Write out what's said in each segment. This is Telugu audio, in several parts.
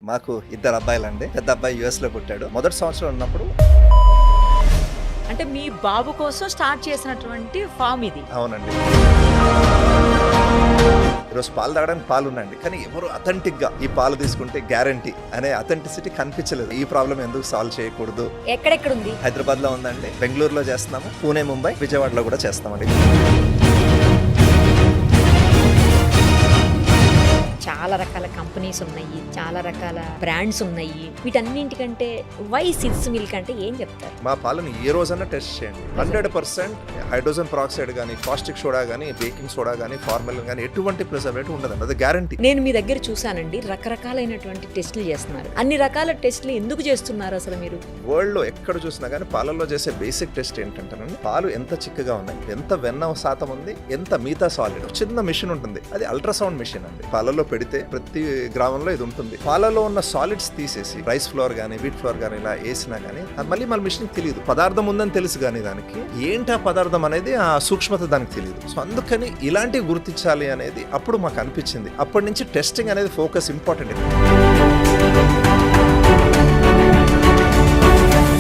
మాకు ఇద్దరు అబ్బాయిలండి. పెద్ద అబ్బాయి US లో పుట్టాడు. మొదటి సంవత్సరం ఉన్నప్పుడు. అంటే మీ బాబు కోసం స్టార్ట్ చేసినటువంటి ఫామ్ ఇది. అవునండి. ఈరోజు పాలు తాగడానికి పాలు ఉన్నాయండి, కానీ ఎవరు అథెంటిక్ గా ఈ పాలు తీసుకుంటే గ్యారంటీ అనే అథెంటిసిటీ కనిపించలేదు. ఈ ప్రాబ్లం ఎందుకు సాల్వ్ చేయకూడదు? ఎక్కడెక్కడ ఉంది? హైదరాబాద్ లో ఉందండి, బెంగళూరులో చేస్తున్నాము, పూణే, ముంబై, విజయవాడలో కూడా చేస్తామండి. చాలా రకాల కంపెనీస్ ఉన్నాయి, చాలా రకాల బ్రాండ్స్ ఉన్నాయి. వీటన్నింటికంటే వై సిడ్స్ మిల్క్ అంటే ఏం చెప్తారు? మా పాలను ఏ రోజన్నా టెస్ట్ చేయండి. 100% హైడ్రోజన్ పెరాక్సైడ్ కానీ, కాస్టిక్ సోడా కానీ, బేకింగ్ సోడా కానీ, ఫార్మలిన్ కానీ ఎటువంటి ప్రిజర్వేటివ్ ఉండదండి. అది గ్యారంటీ. నేను మీ దగ్గర చూసానండి, రకరకాలైనటువంటి టెస్టులు చేస్తున్నారు. అన్ని రకాల టెస్టులు ఎందుకు చేస్తున్నారు అసలు మీరు? వరల్డ్ లో ఎక్కడ చూసినా కానీ పాలల్లో చేసే బేసిక్ టెస్ట్ ఏంటంటేనండి, పాలు ఎంత చిక్కగా ఉన్నాయి, ఎంత వెన్న శాతం ఉంది, ఎంత మిగతా సాలిడ్. చిన్న మిషన్ ఉంటుంది, అది అల్ట్రాసౌండ్ మిషన్ అండి. పాలల్లో పెడితే ప్రతి గ్రామంలో ఇది ఉంటుంది. పాలలో ఉన్న సాలిడ్స్ తీసేసి రైస్ ఫ్లోర్ గానీ, వీట్ ఫ్లోర్ గానీ ఇలా వేసినా గానీ అది మళ్ళీ మన మిషన్ తెలియదు. పదార్థం ఉందని తెలుసు కానీ దానికి ఏంటి ఆ పదార్థం అనేది, ఆ సూక్ష్మత దానికి తెలియదు. సో అందుకని ఇలాంటివి గుర్తించాలి అనేది అప్పుడు మాకు అనిపించింది. అప్పటి నుంచి టెస్టింగ్ అనేది ఫోకస్ ఇంపార్టెంట్.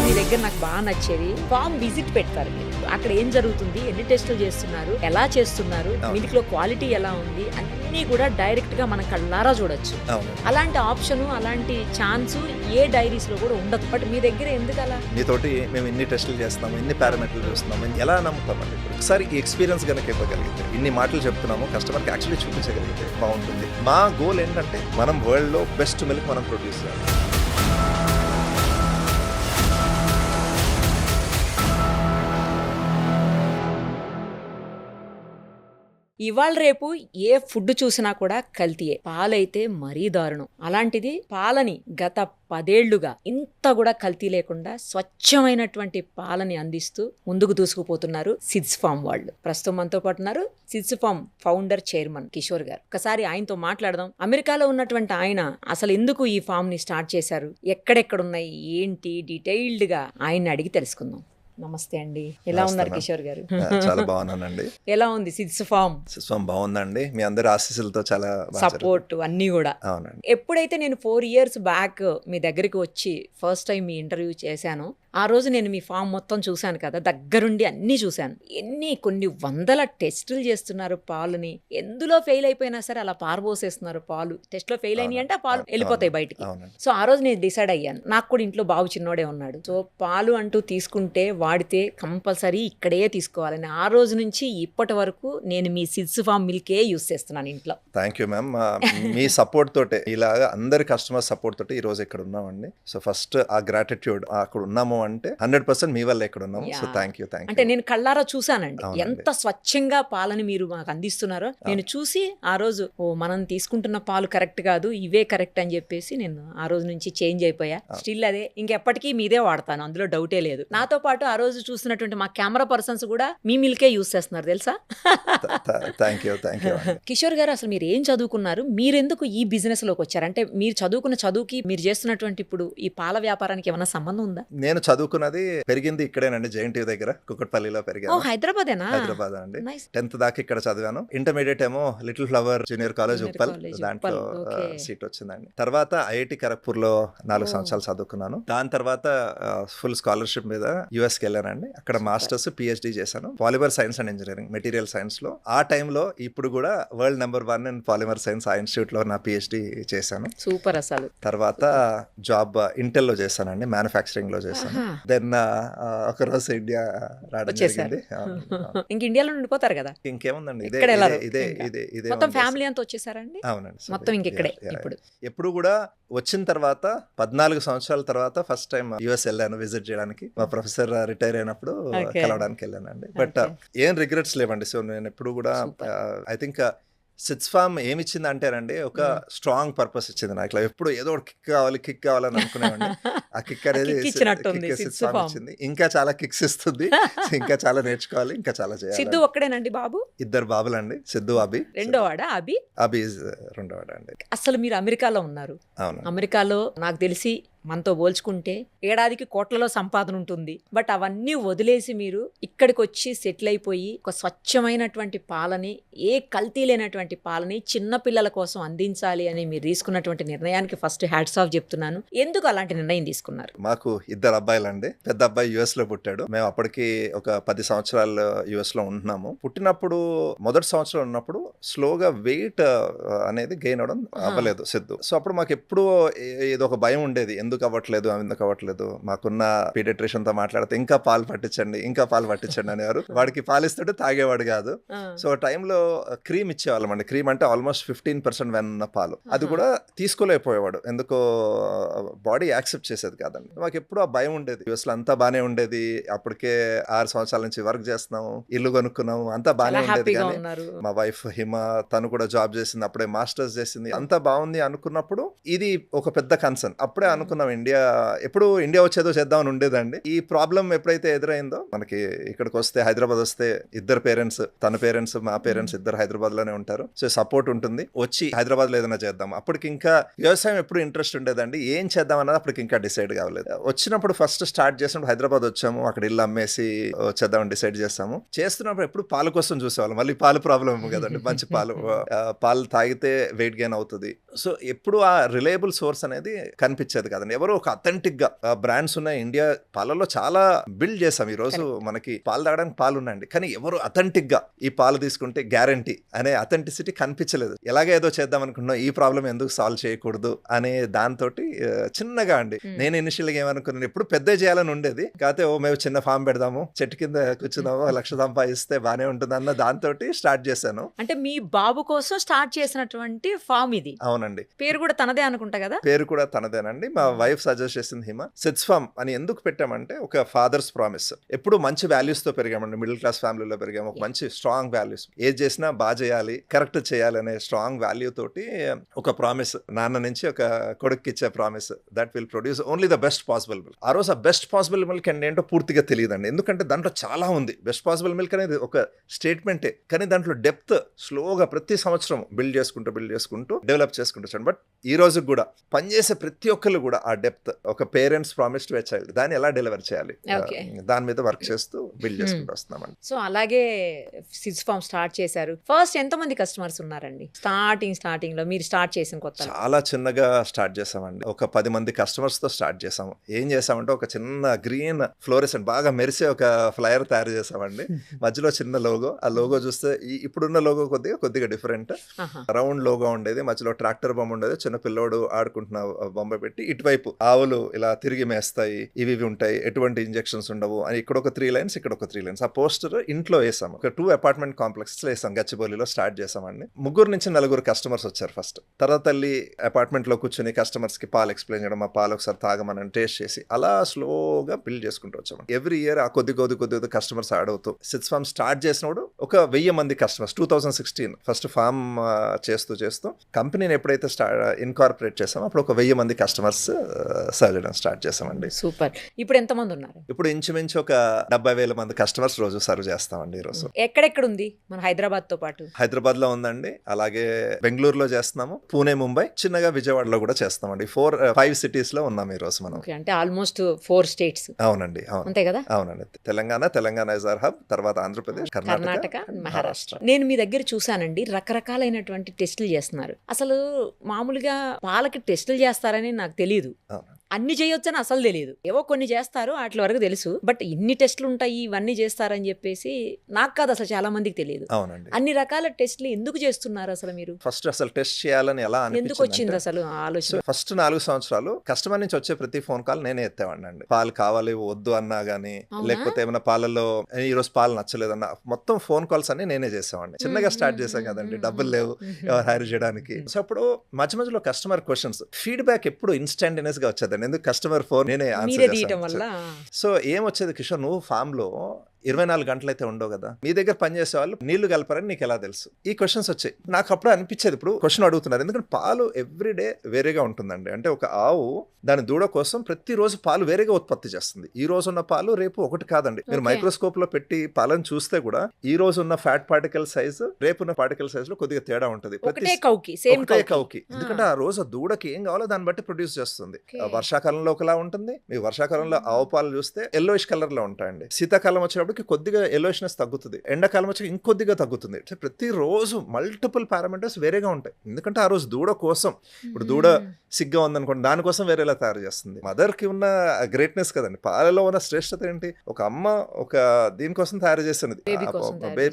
మీ దగ్గర నాకు బాగా నచ్చేది ఫామ్ విజిట్ పెడతారు మీరు. అక్కడ ఏం జరుగుతుంది, ఎన్ని టెస్టులు చేస్తున్నారు, ఎలా చేస్తున్నారు, మిల్క్ లో క్వాలిటీ ఎలా ఉంది, అన్ని కూడా డైరెక్ట్ గా మన కళ్ళారా చూడొచ్చు. అలాంటి ఆప్షన్, అలాంటి ఛాన్స్ ఏ డైరీస్ లో కూడా ఉండదు. బట్ మీ దగ్గర ఎందుకు అలా? మీతోటి మేము ఇన్ని టెస్టులు చేస్తున్నాము, ఇన్ని పారామీటర్లు చూస్తున్నాము, ఎలా నమ్ముతామండి? ఇప్పుడు ఒకసారి ఈ ఎక్స్పీరియన్స్ కనుక ఇవ్వగలిగితే, ఇన్ని మాటలు చెప్తున్నాము, కస్టమర్కి యాక్చువల్లీ చూపించగలిగితే బాగుంటుంది. మా గోల్ ఏంటంటే మనం వరల్డ్ లో బెస్ట్ మిల్క్ మనం ప్రొడ్యూస్ చేయాలి. ఇవాళ రేపు ఏ ఫుడ్ చూసినా కూడా కల్తీయే. పాలైతే మరీ దారుణం. అలాంటిది పాలని గత 10 ఏళ్లుగా ఇంత కూడా కల్తీ లేకుండా స్వచ్ఛమైనటువంటి పాలని అందిస్తూ ముందుకు దూసుకుపోతున్నారు సిడ్స్ ఫామ్ వాళ్ళు. ప్రస్తుతం మనతో పాటు ఉన్నారు Sid's Farm founder, chairman Kishore గారు. ఒకసారి ఆయనతో మాట్లాడదాం. అమెరికాలో ఉన్నటువంటి ఆయన అసలు ఎందుకు ఈ ఫామ్ ని స్టార్ట్ చేశారు, ఎక్కడెక్కడున్నాయి, ఏంటి, డీటెయిల్డ్ గా ఆయన్ని అడిగి తెలుసుకుందాం. నమస్తే అండి, ఎలా ఉన్నారు కిషోర్ గారు? చాలా బాగున్నానండి. ఎలా ఉంది సిడ్స్ ఫామ్? సిడ్స్ ఫామ్ బాగుందండి, మీ అందరి ఆశీస్సులతో చాలా సపోర్ట్ అన్ని కూడా. అవునండి. ఎప్పుడైతే నేను 4 years బ్యాక్ మీ దగ్గరికి వచ్చి ఫస్ట్ టైం మీ ఇంటర్వ్యూ చేశాను, ఆ రోజు నేను మీ ఫామ్ మొత్తం చూశాను కదా, దగ్గరుండి అన్ని చూశాను. కొన్ని వందల టెస్టులు చేస్తున్నారు పాలుని. ఎందులో ఫెయిల్ అయిపోయినా సరే అలా పారబోసేస్తున్నారు పాలు. టెస్ట్ లో ఫెయిల్ అయినాయి అంటే ఆ పాలు వెళ్ళిపోతాయి బయటికి. సో ఆ రోజు నేను డిసైడ్ అయ్యాను, నాకు కూడా ఇంట్లో బాబు చిన్నోడే ఉన్నాడు, సో పాలు అంటూ తీసుకుంటే వాడితే కంపల్సరీ ఇక్కడే తీసుకోవాలని ఆ రోజు నుంచి ఇప్పటి వరకు నేను మీ సిడ్స్ ఫామ్ మిల్కే యూస్ చేస్తున్నాను ఇంట్లో. Thank you ma'am. Me support తోటే, ఇలాగా అందరి కస్టమర్ సపోర్ట్ తోటి ఈ రోజు ఇక్కడ ఉన్నామండి. సో ఫస్ట్ ఆ గ్రాటిట్యూడ్, అక్కడ ఉన్నాము అంటే 100% మీ వల్ల ఇక్కడ ఉన్నాము. So thank you. అంటే నేను కళ్ళారా చూసానండి ఎంత స్వచ్ఛంగా పాలని మీరు మాకు అందిస్తున్నారో. నేను చూసి ఆ రోజు మనం తీసుకుంటున్న పాలు కరెక్ట్ కాదు, ఇవే కరెక్ట్ అని చెప్పేసి నేను ఆ రోజు నుంచి చేంజ్ అయిపోయా. స్టిల్ అదే, ఇంకెప్పటికీ మీదే వాడతాను, అందులో డౌటే లేదు. నాతో పాటు ఆ రోజు చూసినటువంటి మా కెమెరా పర్సన్స్ కూడా మీ మిల్కే యూస్ చేస్తున్నారు తెలుసా. Thank you. కిషోర్ గారు, అసలు మీరు ఏం చదువుకున్నారు, మీరెందుకు ఈ బిజినెస్ లోకి వచ్చారు? అంటే మీరు చదువుకున్న చదువుకి మీరు చేస్తున్నటువంటి ఇప్పుడు ఈ పాల వ్యాపారానికి ఏమైనా సంబంధం ఉందా? నేను చదువుకున్నది, పెరిగింది ఇక్కడేనండి, JNTU దగ్గర కుకట్పల్లిలో పెరిగాను. హైదరాబాదేనా? హైదరాబాద్ అండి. 10th దాకా ఇక్కడ చదివాను. ఇంటర్మీడియట్ ఏమో little flower junior college Uppal, దాంట్లో సీట్ వచ్చిందండి. తర్వాత IIT ఖరగ్పూర్ లో 4 సంవత్సరాలు చదువుకున్నాను. దాని తర్వాత ఫుల్ స్కాలర్షిప్ మీద US కి వెళ్ళానండి. అక్కడ మాస్టర్స్, PhD చేశాను polymer science and engineering, material science లో. ఆ టైంలో ఇప్పుడు కూడా world number 1 in polymer science ఆ ఇన్స్టిట్యూట్ లో నా PhD చేశాను. సూపర్. అసలు తర్వాత జాబ్ ఇంటెల్ లో చేశానండి, మ్యానుఫ్యాక్చరింగ్ లో చేశాను. దెన్ ఒక రోజు ఇండియా రావడం జరిగింది. ఇంక ఇండియాలో ఉండిపోతారు కదా, ఇంకేముందండి, ఇదే మొత్తం ఫ్యామిలీ అంతా వచ్చేసారండి. అవునండి, మొత్తం ఇంకెక్కడే. ఎప్పుడు కూడా వచ్చిన తర్వాత 14 సంవత్సరాల తర్వాత ఫస్ట్ టైం US వెళ్ళాను విజిట్ చేయడానికి. మా ప్రొఫెసర్ రిటైర్ అయినప్పుడు కలవడానికి వెళ్ళానండి. బట్ ఏం రిగ్రెట్స్ లేవండి. సో నేను ఎప్పుడు కూడా ఐ థింక్ సిడ్స్ ఫామ్ ఏమి ఇచ్చింది అంటేనండి, ఒక స్ట్రాంగ్ పర్పస్ ఇచ్చింది నాకు. ఎప్పుడు ఏదో ఒకటి కిక్ కావాలని అనుకునేవాడిని. ఆ కిక్ అనేది సిడ్స్ ఫామ్ ఇచ్చింది. ఇంకా చాలా కిక్స్ ఇస్తుంది, ఇంకా చాలా నేర్చుకోవాలి, ఇంకా చాలా చేయాలి. సిద్ధు ఒక్కడేనండి బాబు? 2 బాబులండి, సిద్ధు, అభి. రెండోవాడా? అభి రెండోవాడా అండి. అసలు మీరు అమెరికాలో ఉన్నారు. అవును. అమెరికాలో నాకు తెలిసి మనతో పోల్చుకుంటే ఏడాదికి కోట్లలో సంపాదన ఉంటుంది. బట్ అవన్నీ వదిలేసి మీరు ఇక్కడికి వచ్చి సెటిల్ అయిపోయి ఒక స్వచ్ఛమైనటువంటి పాలని, ఏ కల్తీ లేనటువంటి పాలని చిన్న పిల్లల కోసం అందించాలి అని మీరు తీసుకున్నటువంటి నిర్ణయానికి ఫస్ట్ హ్యాట్స్ ఆఫ్ చెప్తున్నాను. ఎందుకు అలాంటి నిర్ణయం తీసుకున్నారు? మాకు 2 అబ్బాయిలండి. పెద్ద అబ్బాయి US లో పుట్టాడు. మేము అప్పటికి ఒక 10 సంవత్సరాలు US లో ఉంటున్నాము. పుట్టినప్పుడు మొదటి సంవత్సరం ఉన్నప్పుడు స్లోగా వెయిట్ అనేది గెయిన్ అవడం అవ్వలేదు సిద్ధు. సో అప్పుడు మాకు ఎప్పుడు ఏదో ఒక భయం ఉండేది, ఎందుకు అవ్వట్లేదు. మాకున్న పీడియాట్రిషియన్ తో మాట్లాడితే ఇంకా పాలు పట్టించండి అనేవారు. వాడికి పాలిస్తుంటే తాగేవాడు కాదు. సో టైంలో క్రీమ్ ఇచ్చేవాళ్ళం అండి. క్రీమ్ అంటే ఆల్మోస్ట్ 15% వెన్న పాలు. అది కూడా తీసుకోలేకపోయేవాడు, ఎందుకో బాడీ యాక్సెప్ట్ చేసేది కాదండి. మాకు ఎప్పుడు ఆ భయం ఉండేది. US లో అంతా బానే ఉండేది. అప్పటికే 6 సంవత్సరాల నుంచి వర్క్ చేస్తున్నాము, ఇల్లు కొనుక్కున్నాము, అంతా బానే ఉండేది. కానీ మా వైఫ్ హిమ, తను కూడా జాబ్ చేసింది, అప్పుడే మాస్టర్స్ చేసింది, అంతా బాగుంది అనుకున్నప్పుడు ఇది ఒక పెద్ద కన్సర్న్. అప్పుడే అనుకున్నాం ఇండియా వచ్చేదో చేద్దామని ఉండేదండి. ఈ ప్రాబ్లం ఎప్పుడైతే ఎదురైందో, మనకి ఇక్కడికి వస్తే, హైదరాబాద్ వస్తే, ఇద్దరు పేరెంట్స్, తన పేరెంట్స్ మా పేరెంట్స్ ఇద్దరు హైదరాబాద్ లోనే ఉంటారు. సో సపోర్ట్ ఉంటుంది. వచ్చి హైదరాబాద్ లో ఏదైనా చేద్దాం. అప్పటికి ఇంకా వ్యవసాయం ఎప్పుడు ఇంట్రెస్ట్ ఉండేదండి, ఏం చేద్దాం అన్నది అప్పటికి ఇంకా డిసైడ్ కావలేదు. వచ్చినప్పుడు ఫస్ట్ స్టార్ట్ చేసినప్పుడు హైదరాబాద్ వచ్చాము, అక్కడ ఇల్లు అమ్మేసి చేద్దామని డిసైడ్ చేస్తున్నప్పుడు ఎప్పుడు పాల కోసం చూసేవాళ్ళం. మళ్ళీ పాలు ప్రాబ్లం కదండి, మంచి పాలు తాగితే వెయిట్ గెయిన్ అవుతుంది. సో ఎప్పుడు ఆ రిలయబుల్ సోర్స్ అనేది కనిపించేది కదండి. ఎవరో ఒక అథెంటిక్ గా బ్రాండ్స్ ఉన్నాయి ఇండియా పాలలో, చాలా బిల్డ్ చేసాం. ఈ రోజు మనకి పాలు తాగడానికి పాలు ఉన్నాయండి, కానీ ఎవరు అథెంటిక్ గా ఈ పాలు తీసుకుంటే గ్యారంటీ అనే అథెంటిసిటీ కనిపించలేదు. ఎలాగ ఏదో చేద్దాం అనుకున్నాం, ఈ ప్రాబ్లం ఎందుకు సాల్వ్ చేయకూడదు అనే దాంతో చిన్నగా అండి. నేను ఇనిషియల్ గా ఏమనుకున్నాను, ఎప్పుడు పెద్ద చేయాలని ఉండేది. కాకపోతే మేము చిన్న ఫామ్ పెడదాము, చెట్టు కింద కూర్చున్నాము, 1 లక్ష సంపాదిస్తే బానే ఉంటుంది అన్న దాంతో స్టార్ట్ చేశాను. అంటే మీ బాబు కోసం స్టార్ట్ చేసినటువంటి ఫామ్ ఇది? అవునండి. పేరు కూడా తనదే అనుకుంటా కదా? పేరు కూడా తనదేనండి. మా వైఫ్ సజెస్ట్ చేసింది హిమ. సిడ్స్ ఫామ్ అని ఎందుకు పెట్టామంటే, ఒక ఫాదర్స్ ప్రామిస్. ఎప్పుడు మంచి వాల్యూస్ తో పెరిగామండి, మిడిల్ క్లాస్ ఫ్యామిలీలో పెరిగాము. ఒక మంచి స్ట్రాంగ్ వాల్యూస్, ఏది చేసినా బాగా చేయాలి, కరెక్ట్ చేయాలి అనే స్ట్రాంగ్ వాల్యూ తోటి ఒక ప్రామిస్, నాన్న నుంచి ఒక కొడుకు ఇచ్చే promise, that will produce only the best possible milk. ఆ రోజు ఆ బెస్ట్ పాసిబుల్ మిల్క్ అంటే ఏంటో పూర్తిగా తెలియదండి, ఎందుకంటే దాంట్లో చాలా ఉంది. బెస్ట్ పాసిబుల్ మిల్క్ అనేది ఒక స్టేట్మెంటే, కానీ దాంట్లో డెప్త్ స్లోగా ప్రతి సంవత్సరం బిల్డ్ చేసుకుంటూ డెవలప్ చేసుకుంటూ వచ్చాను. బట్ ఈ రోజు కూడా పనిచేసే ప్రతి ఒక్కరు కూడా ఆ డెప్త్, ఒక parents promise to a child, దాన్ని ఎలా డెలివర్ చేయాలి, దాని మీద వర్క్ చేస్తూ బిల్డ్ చేసుకుంటూ వస్తున్నామండి. సో అలాగే సిడ్స్ ఫామ్ స్టార్ట్ చేశారు. ఫస్ట్ ఎంతమంది కస్టమర్స్ ఉన్నారండి స్టార్టింగ్ లో మీరు స్టార్ట్ చేసిన కొత్త? చాలా చిన్నగా స్టార్ట్ చేసామండి. ఒక 10 మంది కస్టమర్స్ తో స్టార్ట్ చేసాము. ఏం చేసామంటే, ఒక చిన్న గ్రీన్ ఫ్లోరెసెంట్ బాగా మెరిసే ఒక ఫ్లైర్ తయారు చేసామండి. మధ్యలో చిన్న లోగో. ఆ లోగో చూస్తే ఇప్పుడున్న లోగో కొద్దిగా డిఫరెంట్. రౌండ్ లోగో ఉండేది, మధ్యలో ట్రాక్టర్ బొమ్మ ఉండేది, చిన్న పిల్లోడు ఆడుకుంటున్న బొమ్మ పెట్టి, ఇటువైపు ఆవులు ఇలా తిరిగి మేస్తాయి, ఇవి ఉంటాయి, ఎటువంటి ఇంజెక్షన్స్ ఉండవు అని ఇక్కడ ఒక 3 లైన్స్, ఇక్కడ ఒక 3 లైన్స్. ఆ పోస్టర్ ఇంట్లో వేసాము. ఒక 2 అపార్ట్మెంట్ కాంప్లెక్స్ వేసాం, గచ్చిబౌలిలో స్టార్ట్ చేసామండి. 3 నుంచి 4 కస్టమర్స్ వచ్చారు ఫస్ట్. తర్వాత తల్లి అపార్ట్మెంట్ లో కూర్చొని కస్టమర్స్ కి పాలు ఎక్స్ప్లెయిన్ చేయడం, ఆ పాలు ఒకసారి తాగమని టేస్ట్ చేసి, అలా స్లోగా బిల్డ్ చేసుకుంటూ వచ్చాము. ఎవ్రీ ఇయర్ ఆ కొద్ది కస్టమర్స్ యాడ్ అవుతూ సిడ్స్ ఫామ్ స్టార్ట్ చేసినప్పుడు ఒక 1000 మంది కస్టమర్స్. 2016 ఫస్ట్ ఫామ్ చేస్తూ కంపెనీని ఎప్పుడైతే ఇన్కార్పొరేట్ చేసామో అప్పుడు ఒక 1000 మంది కస్టమర్స్ సర్వ్ చేయడం స్టార్ట్ చేసామండి. సూపర్. ఇప్పుడు ఎంతమంది ఉన్నారు? ఇప్పుడు ఇంచుమించు ఒక 70,000 మంది కస్టమర్స్ రోజు సర్వ్ చేస్తామండి. ఈ రోజు ఎక్కడెక్కడ ఉంది? మన హైదరాబాద్ తో పాటు హైదరాబాద్ లో ఉందండి, అలాగే బెంగళూరులో చేస్తున్నాము, పూణే, ముంబై, చిన్నగా విజయవాడలో కూడా చేస్తామండి. 5 సిటీస్ లో ఉన్నాం ఈ రోజు మనం. అంటే ఆల్మోస్ట్ 4 స్టేట్స్. అవునండి, అవును, అంతే కదా? అవునండి. తెలంగాణ ఇస్ అవర్ హబ్, తర్వాత ఆంధ్రప్రదేశ్, కర్ణాటక, మహారాష్ట్ర. నేను మీ దగ్గర చూసానండి, రకరకాలైనటువంటి టెస్టులు చేస్తున్నారు. అసలు మామూలుగా పాలకి టెస్టులు చేస్తారని నాకు తెలియదు. అన్ని చేయొచ్చని అసలు తెలియదు. ఏవో కొన్ని చేస్తారు, వాటి వరకు తెలుసు. బట్ ఇన్ని టెస్టులు ఉంటాయి, ఇవన్నీ చేస్తారని చెప్పేసి నాకు కాదు, అసలు చాలా మందికి తెలియదు. అవునండి. అన్ని రకాల టెస్టులు ఎందుకు చేస్తున్నారు అసలు మీరు? ఫస్ట్ అసలు టెస్ట్ చేయాలని ఎలా ఎందుకు వచ్చింది అసలు ఆలోచన? ఫస్ట్ 4 సంవత్సరాలు కస్టమర్ నుంచి వచ్చే ప్రతి ఫోన్ కాల్ నేనే ఎత్తేవాడిని అండి. పాలు కావాలి వద్దు అన్నా గానీ, లేకపోతే ఏమైనా పాలలో ఈ రోజు పాలు నచ్చలేదన్నా, మొత్తం ఫోన్ కాల్స్ అన్ని నేనే చేసేవాడిని. చిన్నగా స్టార్ట్ చేశాం కదండి, డబ్బులు లేవు ఎవరు హైర్ చేయడానికి. సో అప్పుడు మధ్య కస్టమర్ క్వశ్చన్స్, ఫీడ్బ్యాక్ ఎప్పుడు ఇన్స్టంటేనియస్ గా వచ్చేది. ఎందుకు కస్టమర్ ఫోన్ నేనే ఆన్సర్ చేస్తాను. సో ఏమొచ్చేది, కిషోర్ నువ్వు ఫామ్ లో 24 గంటలు అయితే ఉండవు కదా. మీ దగ్గర పనిచేసే వాళ్ళు నీళ్లు కలపరని నీకు ఎలా తెలుసు? ఈ క్వశ్చన్స్ వచ్చాయి. నాకు అప్పుడు అనిపించేది, ఇప్పుడు క్వశ్చన్ అడుగుతున్నారు ఎందుకంటే పాలు ఎవ్రీడే వేరేగా ఉంటుందండి. అంటే ఒక ఆవు దాని దూడ కోసం ప్రతిరోజు పాలు వేరేగా ఉత్పత్తి చేస్తుంది. ఈ రోజు ఉన్న పాలు రేపు ఒకటి కాదండి. మీరు మైక్రోస్కోప్ లో పెట్టి పాలను చూస్తే కూడా ఈ రోజు ఉన్న ఫ్యాట్ పార్టికల్ సైజ్ రేపు ఉన్న పార్టికల్ సైజ్ లో కొద్దిగా తేడా ఉంటుంది. ఒకటే కౌకి. ఎందుకంటే ఆ రోజు దూడకి ఏం కావాలో దాన్ని బట్టి ప్రొడ్యూస్ చేస్తుంది. వర్షాకాలంలో ఒకలా ఉంటుంది. మీ వర్షాకాలంలో ఆవు పాలు చూస్తే ఎల్లోయిష్ కలర్ లో ఉంటాయండి. శీతాకాలం వచ్చినప్పటికి కొద్దిగా ఎల్లోయిష్నెస్ తగ్గుతుంది. ఎండాకాలం వచ్చి ఇంకొద్దిగా తగ్గుతుంది. ప్రతి రోజు మల్టిపుల్ పారామీటర్స్ వేరేగా ఉంటాయి. ఎందుకంటే ఆ రోజు దూడ కోసం, ఇప్పుడు దూడ సిగ్గా ఉందనుకోండి, దానికోసం వేరేలా తయారు చేస్తుంది. మదర్ కి ఉన్న గ్రేట్నెస్ కదండి. పాలలో ఉన్న శ్రేష్టత ఏంటి? ఒక అమ్మ ఒక దీనికోసం తయారు చేస్తున్నది,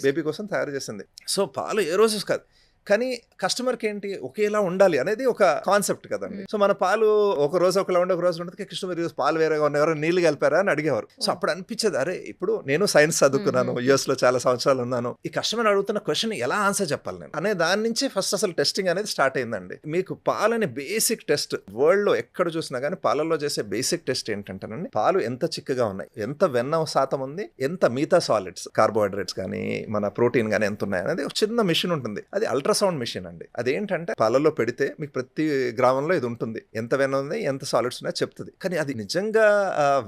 బేబీ కోసం తయారు చేసింది. సో పాలు ఏ రోజు కాదు, కానీ కస్టమర్కి ఏంటి ఒకేలా ఉండాలి అనేది ఒక కాన్సెప్ట్ కదండి. సో మన పాలు ఒక రోజు ఒకలా ఉండే, ఒక రోజు ఉంటుంది. కస్టమర్ పాలు వేరేగా ఉన్నాయి, ఎవరైనా నీళ్ళు కలిపారా అని అడిగేవారు. సో అప్పుడు అనిపించేది, అరే ఇప్పుడు నేను సైన్స్ చదువుకున్నాను, యుఎస్ లో చాలా సంవత్సరాలు ఉన్నాను, ఈ కస్టమర్ అడుగుతున్న క్వశ్చన్ ఎలా ఆన్సర్ చెప్పాలి నేను అనే దాని నుంచి ఫస్ట్ అసలు టెస్టింగ్ అనేది స్టార్ట్ అయిందండి. మీకు పాలని బేసిక్ టెస్ట్ వరల్డ్ లో ఎక్కడ చూసినా కానీ పాలలో చేసే బేసిక్ టెస్ట్ ఏంటంటేనండి, పాలు ఎంత చిక్కగా ఉన్నాయి, ఎంత వెన్న శాతం ఉంది, ఎంత మిగతా సాలిడ్స్ కార్బోహైడ్రేట్స్ కానీ మన ప్రోటీన్ కానీ ఎంత ఉన్నాయి అనేది ఒక చిన్న మిషన్ ఉంటుంది. అది అల్ట్రాసౌండ్ మిషన్ అండి. అదేంటంటే పాలలో పెడితే మీకు ప్రతి గ్రామంలో ఇది ఉంటుంది, ఎంత వెన్న ఉంది, ఎంత సాలిడ్స్ ఉన్నాయో చెప్తుంది. కానీ అది నిజంగా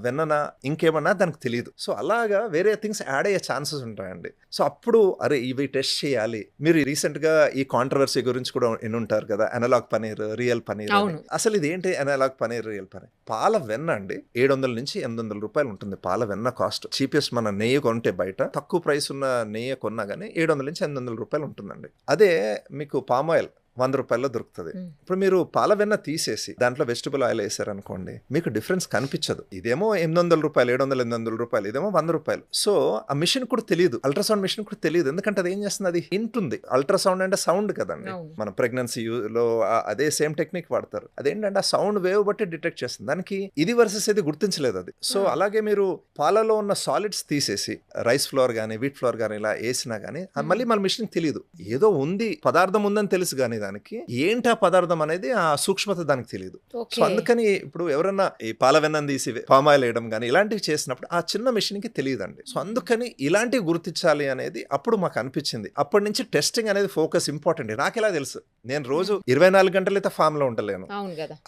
వెన్ననా ఇంకేమన్నా దానికి తెలియదు. సో అలాగా వేరే థింగ్స్ యాడ్ అయ్యే ఛాన్సెస్ ఉంటాయండి. సో అప్పుడు అరే ఇవి టెస్ట్ చేయాలి. మీరు రీసెంట్ గా ఈ కాంట్రవర్సీ గురించి కూడా వినుంటారు కదా, అనలాగ్ పనీర్, రియల్ పనీర్. అసలు ఇది ఏంటి అనలాగ్ పనీర్, రియల్ పనీర్? పాల వెన్న అండి 700 నుంచి 800 రూపాయలు ఉంటుంది పాల వెన్న కాస్ట్. చీపెస్ట్ మన నెయ్యి కొంటే బయట తక్కువ ప్రైస్ ఉన్న నెయ్యి కొన్నా కానీ 700 నుంచి 800 రూపాయలు ఉంటుందండి. అదే మీకు పామ్ ఆయిల్ 100 రూపాయల్లో దొరుకుతుంది. ఇప్పుడు మీరు పాల వెన్న తీసేసి దాంట్లో వెజిటబుల్ ఆయిల్ వేసారనుకోండి, మీకు డిఫరెన్స్ కనిపించదు. ఇదేమో 800 రూపాయలు, 700-800 రూపాయలు, ఇదేమో 100 రూపాయలు. సో ఆ మిషన్ కూడా తెలియదు, అల్ట్రాసౌండ్ మిషన్ కూడా తెలియదు. ఎందుకంటే అది ఏం చేస్తుంది, అది వింటుంది. అల్ట్రాసౌండ్ అంటే సౌండ్ కదండి. మన ప్రెగ్నెన్సీలో అదే సేమ్ టెక్నిక్ వాడతారు. అదేంటంటే ఆ సౌండ్ వేవ్ బట్టి డిటెక్ట్ చేస్తుంది. దానికి ఇది వర్సెస్ ఇది గుర్తించలేదు అది. సో అలాగే మీరు పాలలో ఉన్న సాలిడ్స్ తీసేసి రైస్ ఫ్లోర్ కానీ వీట్ ఫ్లోర్ కానీ ఇలా వేసినా కానీ మళ్ళీ మన మిషన్ తెలియదు. ఏదో ఉంది, పదార్థం ఉందని తెలుసు కానీ దానికి ఏంటి ఆ పదార్థం అనేది ఆ సూక్ష్మత దానికి తెలియదు. సో అందుకని ఇప్పుడు ఎవరన్నా ఈ పాల వెన్నను తీసి పామ్ ఆయిల్ వేయడం కానీ ఇలాంటివి చేసినప్పుడు ఆ చిన్న మిషన్ కి తెలియదండి. సో అందుకని ఇలాంటివి గుర్తించాలి అనేది అప్పుడు మాకు అనిపించింది. అప్పటి నుంచి టెస్టింగ్ అనేది ఫోకస్ ఇంపార్టెంట్. నాకు ఎలా తెలుసు, నేను రోజు 24 గంటలు అయితే ఫామ్ లో ఉండలేను.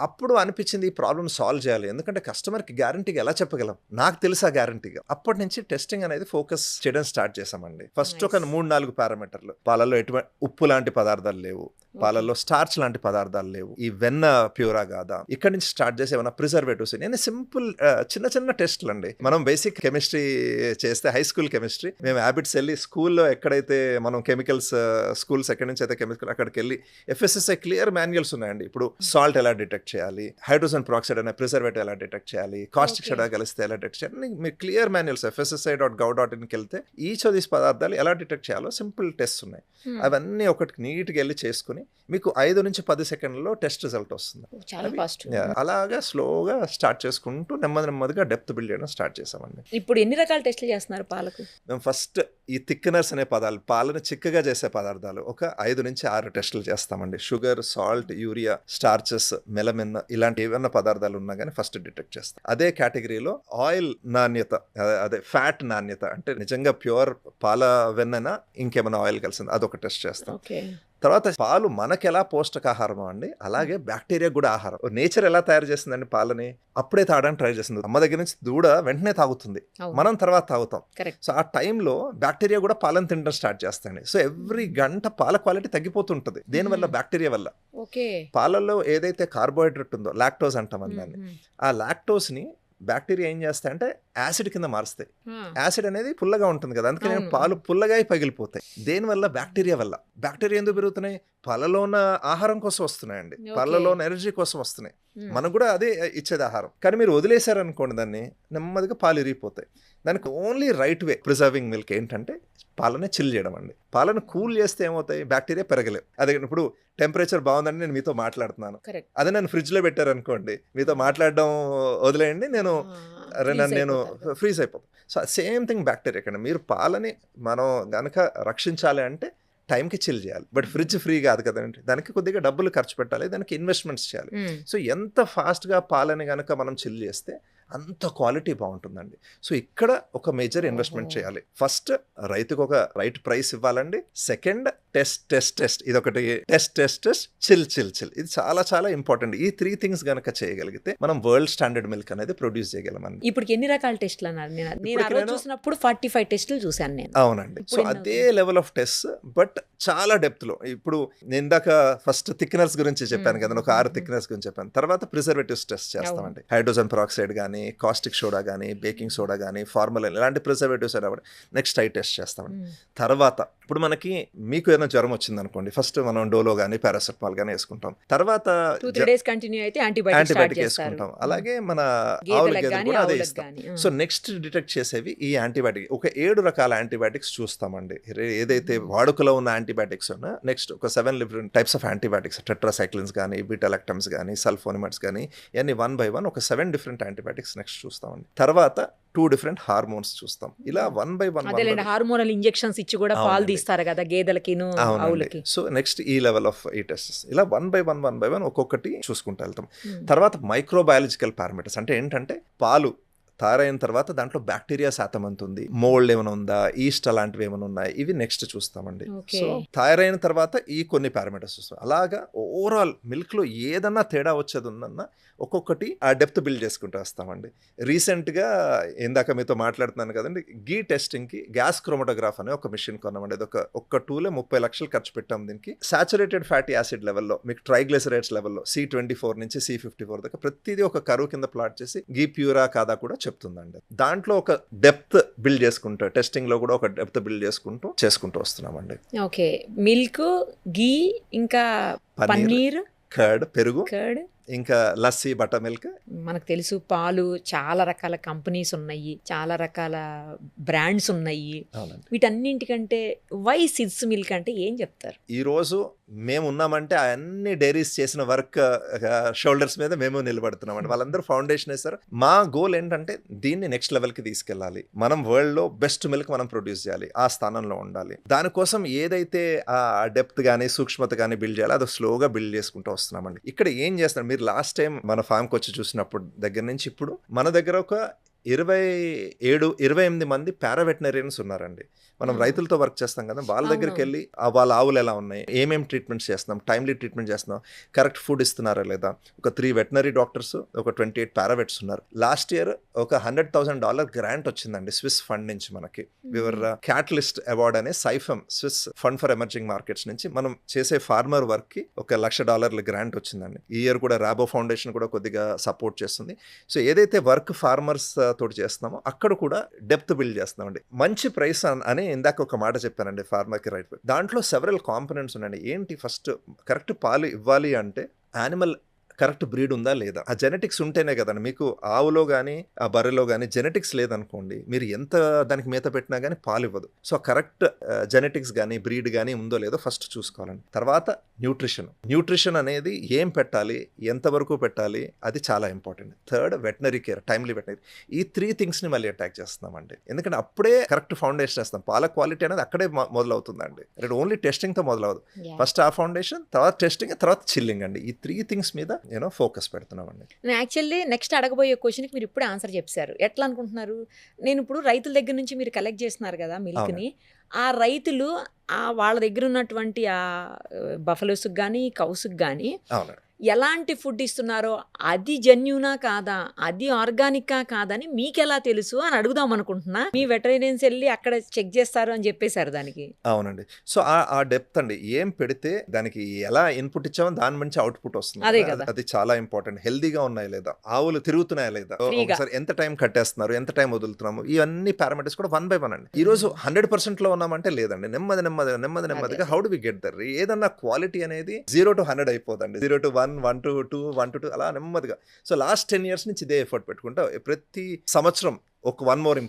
అప్పుడు అనిపించింది ఈ ప్రాబ్లమ్ సాల్వ్ చేయాలి. ఎందుకంటే కస్టమర్ కి గ్యారంటీగా ఎలా చెప్పగలం, నాకు తెలుసా గ్యారంటీగా. అప్పటి నుంచి టెస్టింగ్ అనేది ఫోకస్ చేయడం స్టార్ట్ చేసామండి. ఫస్ట్ ఒక 3-4 పారామీటర్లు. పాలలో ఎటువంటి ఉప్పు లాంటి పదార్థాలు లేవు, పాలల్లో స్టార్చ్ లాంటి పదార్థాలు లేవు, ఈ వెన్న ప్యూరా కాదా, ఇక్కడ నుంచి స్టార్ట్ చేసి ఏమైనా ప్రిజర్వేటివ్స్. నేను సింపుల్ చిన్న చిన్న టెస్ట్లు అండి. మనం బేసిక్ కెమిస్ట్రీ చేస్తే హై స్కూల్ కెమిస్ట్రీ, మేము హ్యాబిట్స్ వెళ్ళి స్కూల్లో ఎక్కడైతే మనం కెమికల్స్ స్కూల్స్ ఎక్కడి నుంచి అయితే కెమికల్ అక్కడికి వెళ్ళి FSSAI క్లియర్ మాన్యువల్స్ ఉన్నాయండి. ఇప్పుడు సాల్ట్ ఎలా డిటెక్ట్ చేయాలి, హైడ్రోజన్ పెరాక్సైడ్ అనే ప్రిజర్వేటివ్ ఎలా డిటెక్ట్ చేయాలి, కాస్టిక్ సోడా కలిస్తే ఎలా డిటెక్ట్ చేయాలి, మీరు క్లియర్ మాన్యువల్స్ FSSAI.gov.inకి వెళ్తే ఈచ్ ఆఫ్ దీస్ పదార్థాలు ఎలా డిటెక్ట్ చేయాలో సింపుల్ టెస్ట్ ఉన్నాయి. అవన్నీ ఒకటి నీట్గా వెళ్ళి చేసుకుని మీకు 5 నుంచి 10 సెకండ్లలో టెస్ట్ రిజల్ట్ వస్తుంది. అలాగా స్లోగా స్టార్ట్ చేసుకుంటూ నెమ్మదిగా డెప్త్ బిల్డ్ చేయడం స్టార్ట్ చేసామండి. ఇప్పుడు ఎన్ని రకాల టెస్టులు చేస్తున్నారు పాలకు? మేము ఫస్ట్ ఈ థిక్నర్స్ అనే పదాలు, పాలను చిక్కగా చేసే పదార్థాలు ఒక 5 నుంచి 6 టెస్టులు చేస్తామండి. Sugar, salt, urea, starches, melamine ఇలాంటి ఏమైనా పదార్థాలు ఉన్నా కానీ ఫస్ట్ డిటెక్ట్ చేస్తాం. అదే కేటగిరీలో ఆయిల్ నాణ్యత, అదే ఫ్యాట్ నాణ్యత, అంటే నిజంగా ప్యూర్ పాల వెన్ననా ఇంకేమైనా ఆయిల్ కలిసింది, అదొక టెస్ట్ చేస్తాం. తర్వాత పాలు మనకి ఎలా పోషకాహారం అండి, అలాగే బ్యాక్టీరియా కూడా ఆహారం. నేచర్ ఎలా తయారు చేస్తుందండి పాలని, అప్పుడే తాగడానికి ట్రై చేస్తుంది. అమ్మ దగ్గర నుంచి దూడ వెంటనే తాగుతుంది, మనం తర్వాత తాగుతాం. సో ఆ టైంలో బ్యాక్టీరియా కూడా పాలను తినడం స్టార్ట్ చేస్తాయండి. సో ఎవ్రీ గంట పాల క్వాలిటీ తగ్గిపోతుంటది. దేనివల్ల? బ్యాక్టీరియా వల్ల. పాలల్లో ఏదైతే కార్బోహైడ్రేట్ ఉందో, లాక్టోజ్ అంటాం దాన్ని, ఆ లాక్టోజ్ ని బ్యాక్టీరియా ఏం చేస్తాయంటే యాసిడ్ కింద మారుస్తాయి. యాసిడ్ అనేది పుల్లగా ఉంటుంది కదా, అందుకని పాలు పుల్లగా పగిలిపోతాయి. దేనివల్ల? బ్యాక్టీరియా వల్ల. బ్యాక్టీరియా ఎందుకు పెరుగుతున్నాయి? పాలలో ఉన్న ఆహారం కోసం వస్తున్నాయండి, పాలలో ఉన్న ఎనర్జీ కోసం వస్తున్నాయి. మనకు కూడా అదే ఇచ్చేది ఆహారం. కానీ మీరు వదిలేశారనుకోండి దాన్ని, నెమ్మదిగా పాలు ఇరిగిపోతాయి. దానికి only right way preserving milk ఏంటంటే పాలనే చిల్ చేయడం అండి. పాలను కూల్ చేస్తే ఏమవుతాయి? బ్యాక్టీరియా పెరగలేవు. అదే ఇప్పుడు టెంపరేచర్ బాగుందని నేను మీతో మాట్లాడుతున్నాను, అదే నన్ను ఫ్రిడ్జ్ లో పెట్టారనుకోండి, మీతో మాట్లాడడం వదిలేయండి, నేను ఫ్రీజ్ అయిపోతాను. సో సేమ్ థింగ్ బ్యాక్టీరియా కండి. మీరు పాలని మనం గనక రక్షించాలి అంటే టైంకి చిల్ చేయాలి. బట్ ఫ్రిడ్జ్ ఫ్రీ కాదు కదండి, దానికి కొద్దిగా డబ్బులు ఖర్చు పెట్టాలి, దానికి ఇన్వెస్ట్మెంట్స్ చేయాలి. సో ఎంత ఫాస్ట్గా పాలని కనుక మనం చిల్ చేస్తే అంత క్వాలిటీ బాగుంటుందండి. సో ఇక్కడ ఒక మేజర్ ఇన్వెస్ట్మెంట్ చేయాలి. ఫస్ట్ రైతుకు ఒక రైట్ ప్రైస్ ఇవ్వాలండి. సెకండ్ టెస్ట్ ఇదొకటి టెస్ట్ చిల్ ఇది చాలా చాలా ఇంపార్టెంట్. ఈ 3 థింగ్స్ గనక చేయగలిగితే మనం వరల్డ్ స్టాండర్డ్ మిల్క్ అనేది ప్రొడ్యూస్ చేయగలమండి. ఇప్పుడు ఎన్ని రకాల టెస్ట్లు అన్నారు? నేను ఆ రోజు చూసినప్పుడు 45 టెస్టులు చూశాను నేను. అవునండి. సో అదే లెవెల్ ఆఫ్ టెస్ట్ బట్ చాలా డెప్త్ లో. ఇప్పుడు నేను ఇందాక ఫస్ట్ థిక్నర్స్ గురించి చెప్పాను కదా, ఒక 6 థిక్నర్స్ గురించి చెప్పాను. తర్వాత ప్రిజర్వేటివ్స్ టెస్ట్ చేస్తామండి. హైడ్రోజన్ పెరాక్సైడ్ కానీ, కాస్టిక్ సోడా కానీ, బేకింగ్ సోడా కానీ, ఫార్మలిన్ ఇలాంటి ప్రిజర్వేటివ్స్ నెక్స్ట్ ఐ టెస్ట్ చేస్తామండి. తర్వాత ఇప్పుడు మనకి మీకు ఏదైనా జ్వరం వచ్చింది అనుకోండి, ఫస్ట్ మనం డోలో కానీ పారాసెటమాల్ కానీ వేసుకుంటాం. తర్వాత 2-3 డేస్ కంటిన్యూ అయితే యాంటీబయాటిక్ వేసుకుంటాం. అలాగే మన ఆవుల గేదెలు కూడా అదే ఇస్తాం. సో నెక్స్ట్ డిటెక్ట్ చేసేవి ఈ యాంటీబయాటిక్. ఒక 7 రకాల యాంటీబయాటిక్స్ చూస్తామండి. ఏదైతే వాడుకలో ఉన్న యాంటీబయాటిక్స్ ఉన్నా నెక్స్ట్ ఒక 7 different types of antibiotics, tetracyclines కానీ, బీటాలాక్టమ్స్ కానీ, సల్ఫోనిమాట్స్ కానీ, ఇవన్నీ 1 by 1 ఒక 7 డిఫరెంట్ యాంటీబయాటిక్స్ నెక్స్ట్ చూస్తామండి. తర్వాత 2 డిఫరెంట్ హార్మోన్స్ చూస్తాం. ఇలా 1 by 1 హార్మోనల్ ఇంజెక్షన్స్ ఇచ్చి కూడా పాలు తీస్తారు కదా గేదెలకిను ఆవులకి. సో నెక్స్ట్ ఈ లెవెల్ ఆఫ్ ఈ టెస్ట్స్ ఇలా 1 by 1 ఒక్కొక్కటి చూసుకుంటూ వెళ్తాం. తర్వాత మైక్రోబయాలజికల్ పారామీటర్స్ అంటే ఏంటంటే పాలు తయారైన తర్వాత దాంట్లో బ్యాక్టీరియా శాతం ఎంత ఉంది, మోల్డ్ ఏమైనా ఉందా, ఈస్ట్ అలాంటివి ఏమైనా ఉన్నాయి, ఇవి నెక్స్ట్ చూస్తామండి. సో తయారైన తర్వాత ఈ కొన్ని పారామీటర్స్ చూస్తాం. అలాగా ఓవరాల్ మిల్క్ లో ఏదన్నా తేడా వచ్చేది ఉందన్నా ఒక్కొక్కటి ఆ డెప్త్ బిల్డ్ చేసుకుంటూ వస్తామండి. రీసెంట్గా ఇందాక మీతో మాట్లాడుతున్నాను కదండి, గీ టెస్టింగ్కి గ్యాస్ క్రోమటోగ్రాఫ్ అనే ఒక మిషన్ కొన్నామండి. అది ఒక్క టూలే 30 లక్షలు ఖర్చు పెట్టాం దీనికి. సాచురేటెడ్ ఫ్యాటీ యాసిడ్ లెవెల్లో, మీకు ట్రైగ్లిసరైడ్స్ లెవెల్లో C24 నుంచి C54 దాకా ప్రతిదీ ఒక కరువు కింద ప్లాట్ చేసి గీ ప్యూరా కాదా కూడా చెప్తుందండి. దాంట్లో ఒక డెప్త్ బిల్డ్ చేసుకుంటూ, టెస్టింగ్ లో కూడా ఒక డెప్త్ బిల్డ్ చేసుకుంటూ వస్తున్నామండి. ఓకే, మిల్క్, గీ, ఇంకా పన్నీర్, కర్డ్, పెరుగు, ఇంకా లస్సీ, బటర్ మిల్క్. మనకు తెలుసు పాలు చాలా రకాల కంపెనీస్ ఉన్నాయి, చాలా రకాల బ్రాండ్స్ ఉన్నాయి. వీటన్నింటికంటే వై సిడ్స్ మిల్క్ అంటే ఏం చెప్తారు? ఈ రోజు మేము ఉన్నామంటే అన్ని డైరీస్ చేసిన వర్క్ షోల్డర్స్ మీద మేము నిలబడుతున్నామండి. వాళ్ళందరూ ఫౌండేషన్ వేస్తారు. మా గోల్ ఏంటంటే దీన్ని నెక్స్ట్ లెవెల్కి తీసుకెళ్ళాలి. మనం వరల్డ్లో బెస్ట్ మిల్క్ మనం ప్రొడ్యూస్ చేయాలి, ఆ స్థానంలో ఉండాలి. దానికోసం ఏదైతే ఆ డెప్త్ కానీ సూక్ష్మత కానీ బిల్డ్ చేయాలి, అది స్లోగా బిల్డ్ చేసుకుంటూ వస్తున్నామండి. ఇక్కడ ఏం చేస్తున్నారు మీరు, లాస్ట్ టైం మన ఫామ్కి వచ్చి చూసినప్పుడు దగ్గర నుంచి ఇప్పుడు మన దగ్గర ఒక 27-28 మంది పారావెటనరియన్స్ ఉన్నారండి. మనం రైతులతో వర్క్ చేస్తాం కదా, వాళ్ళ దగ్గరికి వెళ్ళి వాళ్ళ ఆవులు ఎలా ఉన్నాయి, ఏమేమి ట్రీట్మెంట్స్ చేస్తున్నాం, టైమ్లీ ట్రీట్మెంట్ చేస్తున్నాం, కరెక్ట్ ఫుడ్ ఇస్తున్నారా లేదా. ఒక 3 వెటనరీ డాక్టర్స్, ఒక 28 పారావెట్స్ ఉన్నారు. లాస్ట్ ఇయర్ ఒక $100,000 గ్రాంట్ వచ్చిందండి స్విస్ ఫండ్ నుంచి మనకి. వివర్ క్యాటలిస్ట్ అవార్డ్ అనే SIFEM Swiss fund for emerging markets నుంచి మనం చేసే ఫార్మర్ వర్క్ కి ఒక $1,00,000 గ్రాంట్ వచ్చిందండి. ఈ ఇయర్ కూడా రాబో ఫౌండేషన్ కూడా కొద్దిగా సపోర్ట్ చేస్తుంది. సో ఏదైతే వర్క్ ఫార్మర్స్ తోటి చేస్తున్నామో అక్కడ కూడా డెప్త్ బిల్డ్ చేస్తున్నామండి. మంచి ప్రైస్ అని ఇందాక ఒక మాట చెప్పానండి, ఫార్మర్కి రైట్. దాంట్లో సెవరల్ కాంపోనెంట్స్ ఉన్నాయండి. ఏంటి, ఫస్ట్ కరెక్ట్ పాలు ఇవ్వాలి అంటే యానిమల్ కరెక్ట్ బ్రీడ్ ఉందా లేదా, ఆ జెనెటిక్స్ ఉంటేనే కదండి. మీకు ఆవులో కానీ ఆ బర్రెలో కానీ జెనెటిక్స్ లేదనుకోండి, మీరు ఎంత దానికి మేత పెట్టినా కానీ పాలు ఇవ్వదు. సో కరెక్ట్ జెనెటిక్స్ కానీ బ్రీడ్ కానీ ఉందో లేదో ఫస్ట్ చూసుకోవాలండి. తర్వాత న్యూట్రిషన్ అనేది ఏం పెట్టాలి, ఎంతవరకు పెట్టాలి, అది చాలా important. Third veterinary care, timely veterinary. ఈ 3 థింగ్స్ని మళ్ళీ అటాక్ చేస్తున్నామండి. ఎందుకంటే అప్పుడే కరెక్ట్ ఫౌండేషన్ వేస్తాం. పాల క్వాలిటీ అనేది అక్కడే మొదలవుతుందండి. ఓన్లీ టెస్టింగ్తో మొదలవదు. ఫస్ట్ ఆ ఫౌండేషన్, తర్వాత టెస్టింగ్, తర్వాత చిల్లింగ్ అండి. ఈ 3 థింగ్స్ మీద ఫోకస్ పెడుతున్నామండి. యాక్చువల్లీ నెక్స్ట్ అడగబోయే క్వశ్చన్కి మీరు ఇప్పుడే ఆన్సర్ చెప్పారు. ఎట్లా అనుకుంటున్నారు? నేను ఇప్పుడు రైతుల దగ్గర నుంచి మీరు కలెక్ట్ చేస్తున్నారు కదా మిల్క్ని, ఆ రైతులు వాళ్ళ దగ్గర ఉన్నటువంటి ఆ బఫలోస్కి కానీ కౌస్కి కానీ ఎలాంటి ఫుడ్ ఇస్తున్నారో అది జెన్యూనా కాదా, అది ఆర్గానికా కాదని మీకెలా తెలుసు అని అడుగుదాం అనుకుంటున్నా. మీ వెటరేరియన్స్ వెళ్ళి అక్కడ చెక్ చేస్తారు అని చెప్పేశారు దానికి. అవునండి. సో ఆ డెప్త్ అండి, ఏం పెడితే దానికి ఎలా ఇన్పుట్ ఇచ్చామో దాని నుంచి అవుట్పుట్ వస్తుంది. అది చాలా ఇంపార్టెంట్. హెల్దీగా ఉన్నాయా లేదా, ఆవులు తిరుగుతున్నాయా లేదా, ఒకసారి ఎంత టైం కట్టేస్తున్నారు, ఎంత టైం వదులుతున్నాము, ఇవన్నీ పారామీటర్స్ కూడా 1 by 1 అండి. ఈ రోజు 100% లో ఉన్నామంటే లేదండి. నెమ్మదిగా how do we get there. ఏదన్నా క్వాలిటీ అనేది 0 to 100 అయిపోదండి. 0 to 1, 1 to 2, 1 to 2 అలా నెమ్మదిగా. సో లాస్ట్ 10 years నుంచి ఇదే ఎఫర్ట్ పెట్టుకుంటా ప్రతి సంవత్సరం ఒక వన్ మోర్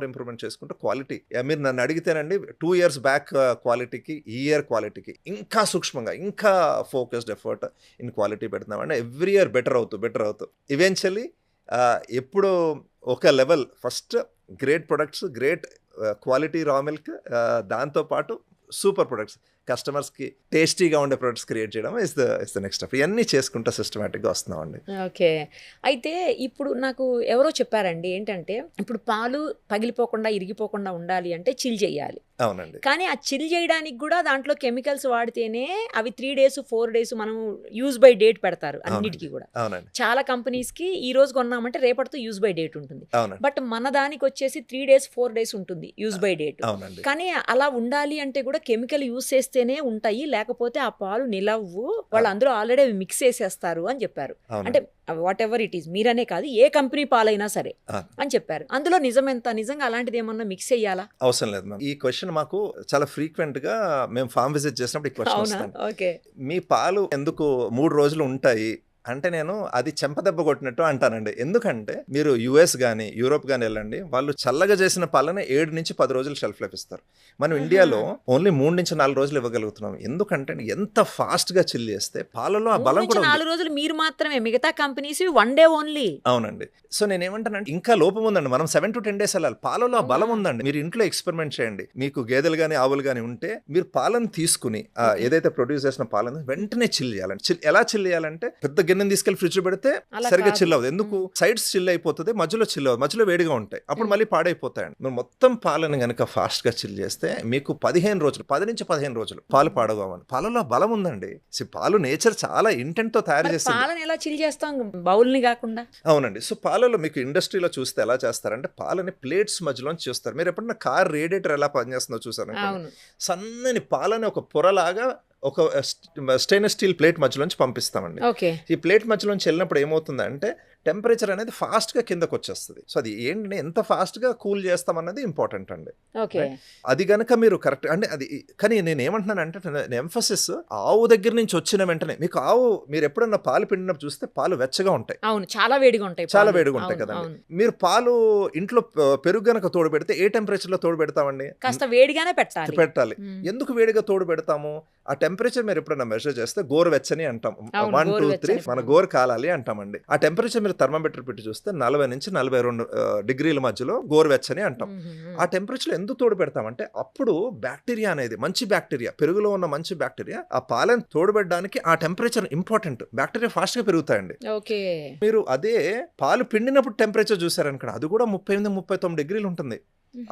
ఇంప్రూవ్మెంట్ చేసుకుంటూ క్వాలిటీ. మీరు నన్ను అడిగితేనండి 2 years బ్యాక్ క్వాలిటీకి ఈ ఇయర్ క్వాలిటీకి ఇంకా సూక్ష్మంగా, ఇంకా ఫోకస్డ్ ఎఫర్ట్ ఇన్ క్వాలిటీ పెడుతున్నామండి. ఎవ్రీ ఇయర్ బెటర్ అవుతూ ఈవెన్చువల్లీ ఎప్పుడు ఒక level, first great products, great quality raw milk, దాంతోపాటు సూపర్ ప్రొడక్ట్స్, కస్టమర్స్కి టేస్టీగా ఉండే ప్రొడక్ట్స్ క్రియేట్ చేయడం ఇస్ ద నెక్స్ట్ స్టెప్. ఇవన్నీ చేసుకుంటా సిస్టమేటిక్గా వస్తున్నామండి. ఓకే. అయితే ఇప్పుడు నాకు ఎవరో చెప్పారండి ఏంటంటే, ఇప్పుడు పాలు పగిలిపోకుండా, ఇరిగిపోకుండా ఉండాలి అంటే చిల్ చేయాలి. అవునండి. కానీ ఆ చిల్ చేయడానికి కూడా దాంట్లో కెమికల్స్ వాడితేనే అవి 3 days 4 days మనం యూజ్ బై డేట్ పెడతారు అన్నిటికీ కూడా. అవునండి. చాలా కంపెనీస్కి ఈ రోజు కొన్నామంటే రేపటితో యూజ్ బై డేట్ ఉంటుంది. అవునండి. బట్ మన దానికి వచ్చేసి 3 days 4 days ఉంటుంది యూజ్ బై డేట్. అవునండి. కానీ అలా ఉండాలి అంటే కూడా కెమికల్ యూజ్ చేస్తేనే ఉంటాయి, లేకపోతే ఆ పాలు నిలవ్వు. వాళ్ళు అందులో ఆల్రెడీ మిక్స్ చేసేస్తారు అని చెప్పారు. అంటే వాట్ ఎవర్ ఇట్ ఈస్, మీరనే కాదు ఏ కంపెనీ పాలైనా సరే అని చెప్పారు. అందులో నిజం ఎంత? నిజంగా అలాంటిది ఏమన్నా మిక్స్ చేయాలా? అవసరం లేదు మ్యామ్. ఈ క్వశ్చన్ మాకు చాలా ఫ్రీక్వెంట్ గా మేము ఫామ్ విజిట్ చేసినప్పుడు ఈ క్వశ్చన్ వస్తుంది. ఓకే. మీ పాలు ఎందుకు 3 రోజులు ఉంటాయి అంటే నేను అది చెంపదెబ్బ కొట్టినట్టు అంటానండి. ఎందుకంటే మీరు యుఎస్ కానీ యూరోప్ కానీ వెళ్ళండి, వాళ్ళు చల్లగా చేసిన పాలనే 7 నుంచి 10 రోజులు షెల్ఫ్ లైఫ్ ఇస్తారు. మనం ఇండియాలో ఓన్లీ 3 నుంచి 4 రోజులు ఇవ్వగలుగుతున్నాం. ఎందుకంటే ఎంత ఫాస్ట్ గా చిల్ చేస్తే పాలలో ఆ బలం కూడా 4 రోజులు మీరు మాత్రమే, మిగతా కంపెనీస్ 1 day ఓన్లీ. అవునండి. సో నేనేమంటానంటే ఇంకా లోపం ఉందండి. మనం 7 to 10 days వెళ్ళాలి. పాలలో ఆ బలం ఉందండి. మీరు ఇంట్లో ఎక్స్పెరిమెంట్ చేయండి. మీకు గేదెలు కానీ ఆవులు కానీ ఉంటే మీరు పాలను తీసుకుని ఏదైతే ప్రొడ్యూస్ చేసిన పాలను వెంటనే చిల్ చేయాలండి. ఎలా చిల్ చేయాలంటే పెద్ద గిన్నెని తీసుకెళ్లి ఫ్రిడ్జ్ పెడితే సరిగ్గా చిల్ అవ్వదు. ఎందుకు? సైడ్స్ చిల్ అయిపోతుంది, మధ్యలో చిల్ అవ్వదు, మధ్యలో వేడిగా ఉంటాయి, అప్పుడు మళ్ళీ పాడైపోతాయండి. మీరు మొత్తం పాలను కనుక ఫాస్ట్ గా చిల్ చేస్తే మీకు 15 రోజులు 10 నుంచి 15 రోజులు పాలు పాడగవండి. పాలలో బలం ఉందండి. పాలు నేచర్ చాలా ఇంటెంట్ తో తయారు చేస్తుంది. పాలను ఎలా చిల్ చేస్తాం బౌల్ ని కాకుండా? అవునండి. సో పాలలో మీకు ఇండస్ట్రీలో చూస్తే ఎలా చేస్తారంటే పాలని ప్లేట్స్ మధ్యలో చూస్తారు. మీరు ఎప్పుడన్నా కార్ రేడియేటర్ ఎలా పనిచేస్తుందో చూసారు, సన్నని పాలని ఒక పొరలాగా ఒక స్టెయిన్లెస్ స్టీల్ ప్లేట్ మధ్యలోంచి పంపిస్తామండి. ఈ ప్లేట్ మధ్యలోంచి వెళ్ళినప్పుడు ఏమవుతుందంటే టెంపరేచర్ అనేది ఫాస్ట్ గా కిందకు వచ్చేస్తుంది. సో అది ఏంటంటే ఎంత ఫాస్ట్ గా కూల్ చేస్తామన్నది ఇంపార్టెంట్ అండి. అది గనక మీరు కరెక్ట్ అంటే అది. కానీ నేను ఏమంటున్నానంటే ఎంఫసిస్ ఆవు దగ్గర నుంచి వచ్చిన వెంటనే మీకు ఆవు మీరు ఎప్పుడన్నా పాలు పిండినప్పుడు చూస్తే పాలు వెచ్చగా ఉంటాయి. అవును, చాలా వేడిగా ఉంటాయి. చాలా వేడిగా ఉంటాయి కదండి. మీరు పాలు ఇంట్లో పెరుగు గనక తోడు పెడితే ఏ టెంపరేచర్ లో తోడు పెడతామండి? కాస్త వేడిగానే పెట్టాలి. ఎందుకు వేడిగా తోడు పెడతాము? ఆ టెంపరేచర్ మీరు ఎప్పుడన్నా మెజర్ చేస్తే గోరు వెచ్చని అంటాం. 1 2 3 మన గోరు కాలాలి అంటామండి. ఆ టెంపరేచర్ మీరు థర్మామీటర్ పెట్టి చూస్తే 40 నుంచి 42 డిగ్రీల మధ్యలో గోరు వెచ్చని అంటాం. ఆ టెంపరేచర్ ఎందుకు తోడు పెడతామంటే అప్పుడు బ్యాక్టీరియా అనేది మంచి బ్యాక్టీరియా, పెరుగులో ఉన్న మంచి బ్యాక్టీరియా ఆ పాలను తోడుపెట్టడానికి ఆ టెంపరేచర్ ఇంపార్టెంట్. బ్యాక్టీరియా ఫాస్ట్ గా పెరుగుతాయండి. మీరు అదే పాలు పిండినప్పుడు టెంపరేచర్ చూసారనుకోండి, అది కూడా 38-39 డిగ్రీలు ఉంటుంది.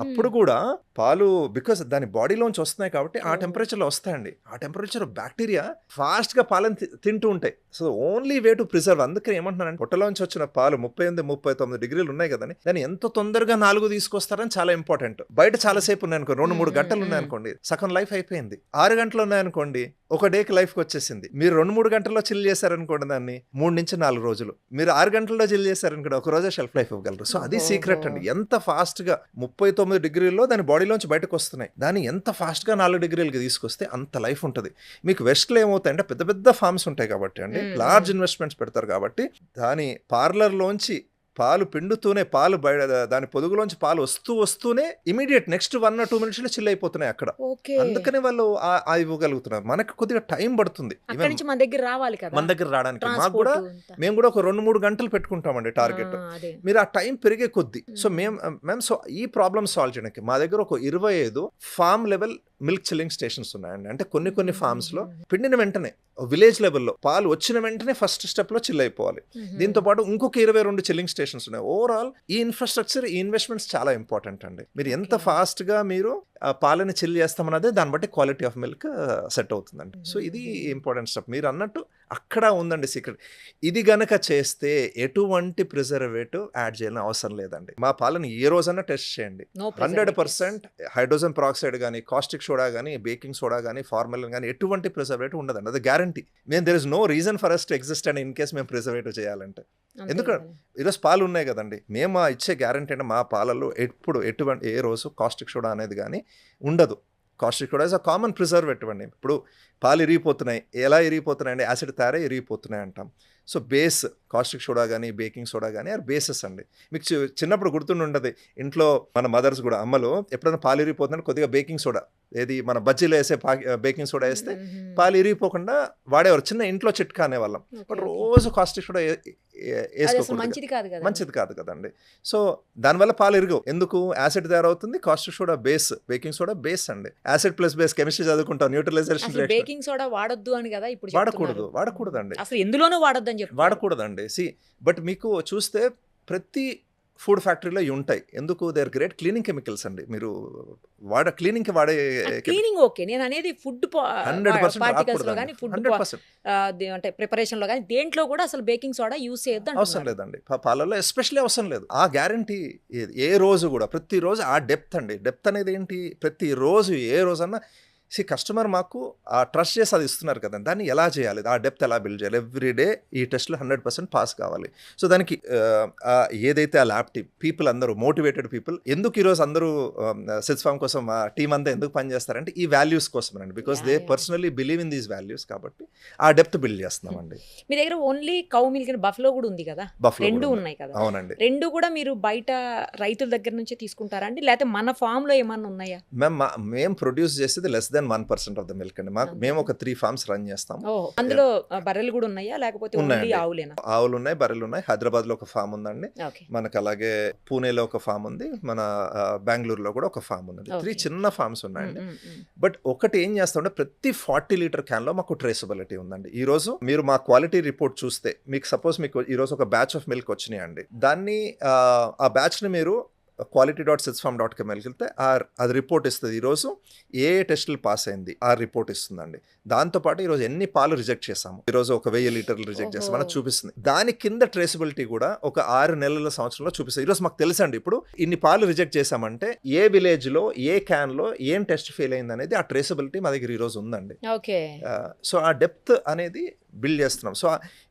అప్పుడు కూడా పాలు బికాస్ దాని బాడీలోంచి వస్తున్నాయి కాబట్టి ఆ టెంపరేచర్లో వస్తాయండి. ఆ టెంపరేచర్ బ్యాక్టీరియా ఫాస్ట్ గా పాలను తింటూ ఉంటాయి. So only way to preserve. అందుకని ఏమంటున్నానంటే పొట్టలోంచి వచ్చిన పాలు 38-39 డిగ్రీలు ఉన్నాయి కదండి, దాన్ని ఎంత తొందరగా 4 తీసుకొస్తారని చాలా ఇంపార్టెంట్. బయట చాలా సేపు ఉన్నాయనుకోండి, 2-3 గంటలు ఉన్నాయనుకోండి, సగం లైఫ్ అయిపోయింది. 6 గంటలు ఉన్నాయనుకోండి, ఒక డేకి లైఫ్కి వచ్చేసింది. మీరు 2-3 గంటల్లో చిల్ చేశారనుకోండి దాన్ని 3 నుంచి 4 రోజులు, మీరు 6 గంటల్లో చిల్ చేశారనుకోండి ఒక రోజే షెల్ఫ్ లైఫ్ ఇవ్వగలరు. సో అది సీక్రెట్ అండి. ఎంత ఫాస్ట్ గా 39 డిగ్రీల్లో దాని బాడీలోంచి బయటకు వస్తున్నాయి, దాన్ని ఎంత ఫాస్ట్ గా 4 డిగ్రీలకి తీసుకొస్తే అంత లైఫ్ ఉంటుంది. మీకు వెస్ట్లో ఏమవుతాయంటే పెద్ద పెద్ద ఫార్మ్స్ ఉంటాయి కాబట్టి అండి, లార్జ్ ఇన్వెస్ట్మెంట్స్ పెడతారు కాబట్టి దాని పార్లర్లోంచి పాలు పిండుతూనే పాలు బయట దాని పొదుగులోంచి పాలు వస్తూనే ఇమీడియట్ నెక్స్ట్ 1 or 2 minutes లో చిల్ అయిపోతున్నాయి అక్కడ. అందుకని వాళ్ళు ఇవ్వగలుగుతున్నారు. మనకు కొద్దిగా టైం పడుతుంది మన దగ్గర రావడానికి. మాకు కూడా మేము కూడా ఒక 2-3 గంటలు పెట్టుకుంటామండి టార్గెట్. మీరు ఆ టైం పెరిగే కొద్ది. సో మేము సో ఈ ప్రాబ్లమ్ సాల్వ్ చేయడానికి మా దగ్గర ఒక 25 farm level milk chilling stations ఉన్నాయండి. అంటే కొన్ని ఫార్మ్స్ లో పిండిన వెంటనే విలేజ్ లెవెల్లో పాలు వచ్చిన వెంటనే ఫస్ట్ స్టెప్ లో చిల్ అయిపోవాలి. దీంతో పాటు ఇంకొక 22 చిల్లింగ్ స్టేషన్స్ ఉన్నాయి. ఓవరాల్ ఈ ఇన్ఫ్రాస్ట్రక్చర్, ఈ ఇన్వెస్ట్మెంట్స్ చాలా ఇంపార్టెంట్ అండి. మీరు ఎంత ఫాస్ట్ గా మీరు పాలని చిల్ చేస్తామన్నదే దాన్ని బట్టి క్వాలిటీ ఆఫ్ మిల్క్ సెట్ అవుతుందండి. సో ఇది ఇంపార్టెంట్ స్టెప్. మీరు అన్నట్టు అక్కడ ఉందండి సీక్రెట్. ఇది గనక చేస్తే ఎటువంటి ప్రిజర్వేటివ్ యాడ్ చేయాలని అవసరం లేదండి. మా పాలని ఏ రోజన్నా టెస్ట్ చేయండి, 100% హైడ్రోజన్ పెరాక్సైడ్ కానీ, కాస్టిక్ సోడా కానీ, బేకింగ్ సోడా కానీ, ఫార్మలిన్ కానీ ఎటువంటి ప్రిజర్వేటివ్ ఉండదండి. అది guarantee. There is no reason for us to exist and in case మేము ప్రిజర్వేటివ్ చేయాలంటే. ఎందుకంటే ఈరోజు పాలు ఉన్నాయి కదండి, మేము ఇచ్చే గ్యారంటీ అంటే మా పాలలో ఎటువంటి ఏ రోజు కాస్టిక్ సోడా అనేది కానీ ఉండదు. Caustic soda is a common preservative అండి. ఇప్పుడు పాలు ఇరిగిపోతున్నాయి, ఎలా ఇరిగిపోతున్నాయి అండి? యాసిడ్ తయారై ఇరిగిపోతున్నాయి అంటాం. సో బేస్ కాస్టిక్ సోడా కానీ, బేకింగ్ సోడా కానీ ఆర్ బేసెస్ అండి. మీకు చిన్నప్పుడు గుర్తుండదు, ఇంట్లో మన మదర్స్ కూడా అమ్మలు ఎప్పుడైనా పాలు ఇరిగిపోతుందంటే కొద్దిగా బేకింగ్ సోడా, ఏది మన బజ్జీలో వేసే బేకింగ్ సోడా వేస్తే పాలు ఇరిగిపోకుండా వాడేవారు. చిన్న ఇంట్లో చిట్కా అనేవాళ్ళం. బట్ రోజు కాస్టిక్ సోడా అది అసలు వేసుకోకూడదు, మంచిది కాదు కదా. మంచిది కాదు కదండి. సో దానివల్ల పాలు ఇరగవు. ఎందుకు? యాసిడ్ తయారవుతుంది, caustic soda base, baking soda base అండి. యాసిడ్ ప్లస్ బేస్ కెమిస్ట్రీ చదువుకుంటాం, న్యూట్రలైజేషన్ అసలు బేకింగ్ సోడా వాడొద్దు అని కదా ఇప్పుడు వాడకూడదు, చెప్తున్నారు. వాడకూడదండి, అసలు ఎందులోనూ వాడొద్దు అని చెప్తున్నారు. వాడకూడదండి. బట్ మీకు చూస్తే ప్రతి ఫుడ్ ఫ్యాక్టరీలో ఇవి ఉంటాయి. ఎందుకు? They are great cleaning chemicals అండి. మీరు క్లీనింగ్కి వాడే క్లీనింగ్ ఓకే, నేను అనేది ఫుడ్ 100% పార్టికల్స్ లో కానీ రాకూడదండి, ఫుడ్ 100% అంటే ప్రిపరేషన్ లో కానీ దేంట్లో కూడా అసలు బేకింగ్ సోడా యూజ్ చేయొద్దు అవసరం అంటున్నారు. లేదండి. పాలల్లో ఎస్పెషల్లీ అవసరం లేదు. ఆ గ్యారంటీ ఏ రోజు కూడా, ప్రతిరోజు ఆ డెప్త్ అండి. డెప్త్ అనేది ఏంటి? ప్రతిరోజు ఏ రోజన్నా కస్టమర్ మాకు ఆ ట్రస్ట్ చేసి అది ఇస్తున్నారు కదా, దాన్ని ఎలా చేయాలి, ఆ డెప్త్ ఎలా బిల్డ్ చేయాలి, ఎవ్రీడే ఈ టెస్ట్లో 100% పాస్ కావాలి. సో దానికి ఏదైతే ఆ ల్యాబ్ టీమ్ పీపుల్ అందరూ మోటివేటెడ్ పీపుల్, ఎందుకు ఈరోజు అందరూ సెల్స్ ఫామ్ కోసం ఆ టీం అంతా ఎందుకు పనిచేస్తారంటే ఈ వాల్యూస్ కోసం అండి. Because they personally believe in these values, కాబట్టి ఆ డెప్త్ బిల్డ్ చేస్తున్నామండి. మీ దగ్గర ఓన్లీ కౌ మిల్క్ బఫ్లో కూడా ఉంది కదా, బఫ్లో రెండు ఉన్నాయి కదా. అవునండి. రెండు కూడా మీరు బయట రైతుల దగ్గర నుంచే తీసుకుంటారా అండి, లేకపోతే మన ఫామ్ లో ఏమన్నా ఉన్నాయా? మేము ప్రొడ్యూస్ చేసేది less than 1% of the milk అండి. మేము ఒక 3 ఫార్మ్స్ రన్ చేస్తాము. అందులో బర్రెలు కూడా ఉన్నాయా, లేకపోతే ఓన్లీ ఆవులేనా? ఆవులు ఉన్నాయి, బర్రెలు ఉన్నాయి. హైదరాబాద్ లో ఒక ఫామ్ ఉందండి, ఓకే. మనకు అలాగే పూణేలో ఒక ఫామ్ ఉంది, మన బెంగళూరులో కూడా ఒక ఫామ్ ఉంది. 3 చిన్న ఫార్మ్స్ ఉన్నాయండి. బట్ ఒకటి ఏం చేస్తామంటే ప్రతి 40 లీటర్ క్యాన్ లో మాకు ట్రేసబిలిటీ ఉందండి. ఈ రోజు మీరు మా క్వాలిటీ రిపోర్ట్ చూస్తే, మీకు సపోజ్ మీకు ఈ రోజు ఒక బ్యాచ్ ఆఫ్ మిల్క్ వచ్చినాయండి, దాన్ని ఆ బ్యాచ్ ని మీరు quality.setsfarm.com వెళ్తే అది రిపోర్ట్ ఇస్తుంది. ఈరోజు ఏ టెస్టులు పాస్ అయింది ఆ రిపోర్ట్ ఇస్తుందండి. దాంతోపాటు ఈరోజు ఎన్ని పాలు రిజెక్ట్ చేసాము, ఈరోజు ఒక 1000 లీటర్లు రిజెక్ట్ చేస్తాం అని చూపిస్తుంది. దాని కింద ట్రేసబిలిటీ కూడా ఒక 6 నెలల సంవత్సరంలో చూపిస్తుంది. ఈరోజు మాకు తెలుసండి, ఇప్పుడు ఇన్ని పాలు రిజెక్ట్ చేసామంటే ఏ విలేజ్ లో ఏ క్యాన్ లో ఏం టెస్ట్ ఫెయిల్ అయింది అనేది ఆ ట్రేసబిలిటీ మా దగ్గర ఈరోజు ఉందండి. సో ఆ డెప్త్ అనేది బిల్డ్ చేస్తున్నాం. సో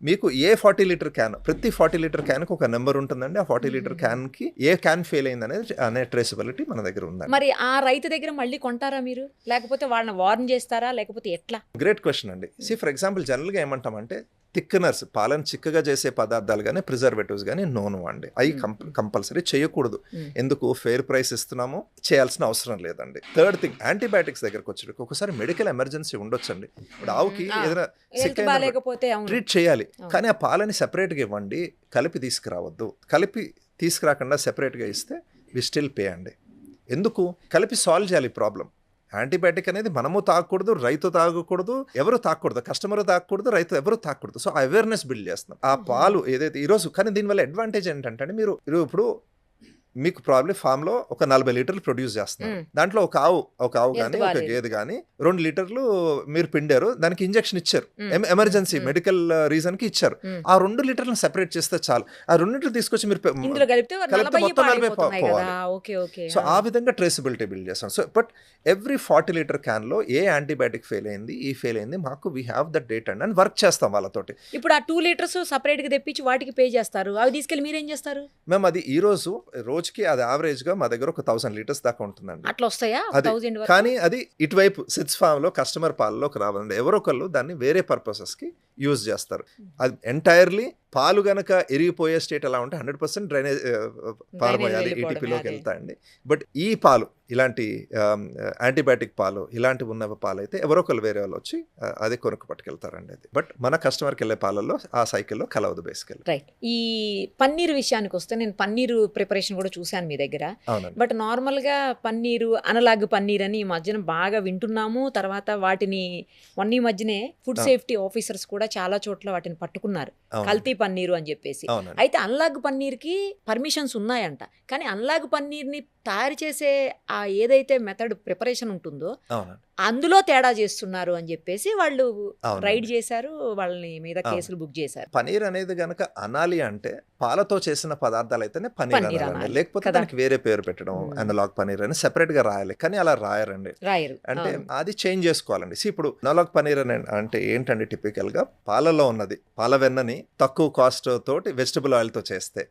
మీకు ఏ 40 లీటర్ క్యాన్, ప్రతి 40 లీటర్ క్యాన్కి ఒక నెంబర్ ఉంటుందండి. ఆ 40 లీటర్ క్యాన్కి ఏ క్యాన్ ఫెయిల్ అయింది అనేది అనే ట్రేసబిలిటీ మన దగ్గర ఉందండి. మరి ఆ రైతు దగ్గర మళ్ళీ కొంటారా మీరు, లేకపోతే వాళ్ళని వార్న్ చేస్తారా, లేకపోతే ఎట్లా? గ్రేట్ క్వశ్చన్ అండి. ఫర్ ఎగ్జాంపుల్ జనరల్గా ఏమంటామంటే థిక్కనర్స్, పాలను చిక్కగా చేసే పదార్థాలు కానీ ప్రిజర్వేటివ్స్ కానీ నోను అండి, అవి కంపల్సరీ చేయకూడదు. ఎందుకు? ఫెయిర్ ప్రైస్ ఇస్తున్నాము, చేయాల్సిన అవసరం లేదండి. థర్డ్ థింగ్, యాంటీబయాటిక్స్ దగ్గరకు వచ్చేటప్పుడు ఒకసారి మెడికల్ ఎమర్జెన్సీ ఉండొచ్చండి. ఇప్పుడు ఆవుకి ఏదైనా ట్రీట్ చేయాలి, కానీ ఆ పాలని సెపరేట్గా ఇవ్వండి, కలిపి తీసుకురావద్దు. కలిపి తీసుకురాకుండా సెపరేట్గా ఇస్తే వి స్టిల్ పే అండి. ఎందుకు? కలిపి సాల్వ్ చేయాలి ప్రాబ్లం. యాంటీబయాటిక్ అనేది మనము తాగకూడదు, రైతు తాగకూడదు, ఎవరు తాగకూడదు, కస్టమర్ తాగకూడదు, రైతు ఎవరు తాగకూడదు. సో అవేర్నెస్ బిల్డ్ చేస్తున్నాం. ఆ పాలు ఏదైతే ఈరోజు, కానీ దీనివల్ల అడ్వాంటేజ్ ఏంటంటే మీరు ఇప్పుడు మీకు ప్రాబ్లీ ఫామ్ లో ఒక 40 లీటర్లు ప్రొడ్యూస్ చేస్తున్నారు. దాంట్లో ఒక ఆవు కానీ ఒక గేదె కానీ 2 లీటర్లు మీరు పిండారు, దానికి ఇంజెక్షన్ ఇచ్చారు, ఎమర్జెన్సీ మెడికల్ రీజన్ కి ఇచ్చారు. ఆ 2 లీటర్లను సెపరేట్ చేస్తే చాలు. ఆ 2 లీటర్లు తీసుకొచ్చి మీరు కలిపితే మొత్తం 40 పోవాలి. సో ఆ విధంగా ట్రేసబిలిటీ బిల్డ్ చేస్తాం. So but every 40 litre can లో ఏ యాంటీబయాటిక్ ఫెయిల్ అయింది, ఈ ఫెయిల్ అయింది, మాకు we have that date and work చేస్తాం వాళ్ళతోటి. ఇప్పుడు ఆ 2 లీటర్స్ సపరేట్ గా తెప్పించి వాటికి పే చేస్తారు, అవి తీసుకెళ్ళి మీరేం చేస్తారు? మేము అది ఈ రోజుకి అది యావరేజ్ గా మా దగ్గర ఒక 1000 లీటర్స్ దాకా ఉంటుందండి. అట్లా వస్తాయా? కానీ అది ఇటువైపు సెట్స్ ఫామ్ లో కస్టమర్ పాలలోకి రావాలండి. ఎవరొకళ్ళు దాన్ని వేరే పర్పసెస్ కి యూజ్ చేస్తారు. అది ఎంటైర్లీ పాలు గనక ఎరిగిపోయే స్టేట్ ఎలా ఉంటే 100% డ్రైనేజ్ పారబోయాలి, ఈటీపీలోకి వెళ్తాయండి. బట్ ఈ పాలు, ఇలాంటి యాంటీబయాటిక్ పాలు, ఇలాంటివి ఉన్న పాలు అయితే ఎవరొకళ్ళు వేరే వాళ్ళు వచ్చి అదే కొనుక్కు పట్టుకెళ్తారండి. అది బట్ మన కస్టమర్కి వెళ్ళే పాలల్లో ఆ సైకిల్లో కలవదు బేసికల్. రైట్. ఈ పన్నీరు విషయానికి వస్తే, నేను పన్నీరు ప్రిపరేషన్ కూడా చూశాను మీ దగ్గర. బట్ నార్మల్ గా పన్నీరు, అనలాగ్ పన్నీర్ అని ఈ మధ్యన బాగా వింటున్నాము. తర్వాత వాటిని ఈ మధ్యనే ఫుడ్ సేఫ్టీ ఆఫీసర్స్ కూడా చాలా చోట్ల వాటిని పట్టుకున్నారు, కల్తీ పన్నీరు అని చెప్పేసి. అయితే అన్లాగ్ పన్నీర్కి పర్మిషన్స్ ఉన్నాయంట, కానీ అన్లాగ్ పన్నీర్ని తయారు చేసే ఆ ఏదైతే మెథడ్ ప్రిపరేషన్ ఉంటుందో అందులో తేడా చేస్తున్నారు అని చెప్పేసి వాళ్ళు రైడ్ చేశారు, వాళ్ళని మీద కేసులు బుక్ చేశారు. పనీర్ అనేది గనక అనాలి అంటే పాలతో చేసిన పదార్థాలు అయితేనే పనీర్ అనాలి, లేకపోతే దానికి వేరే పేరు పెట్టడం అనలాగ్ పనీర్ అని సెపరేట్ గా రాయాలి. కానీ అలా రాయరు. అంటే అది చేంజ్ చేసుకోవాలండి. ఇప్పుడు అనలాగ్ పనీర్ అని అంటే ఏంటంటే టిపికల్ గా పాలలో ఉన్నది, పాల వెన్నని తక్కువ కాస్ట్ తోటి వెజిటబుల్ ఆయిల్ తో చేస్తే,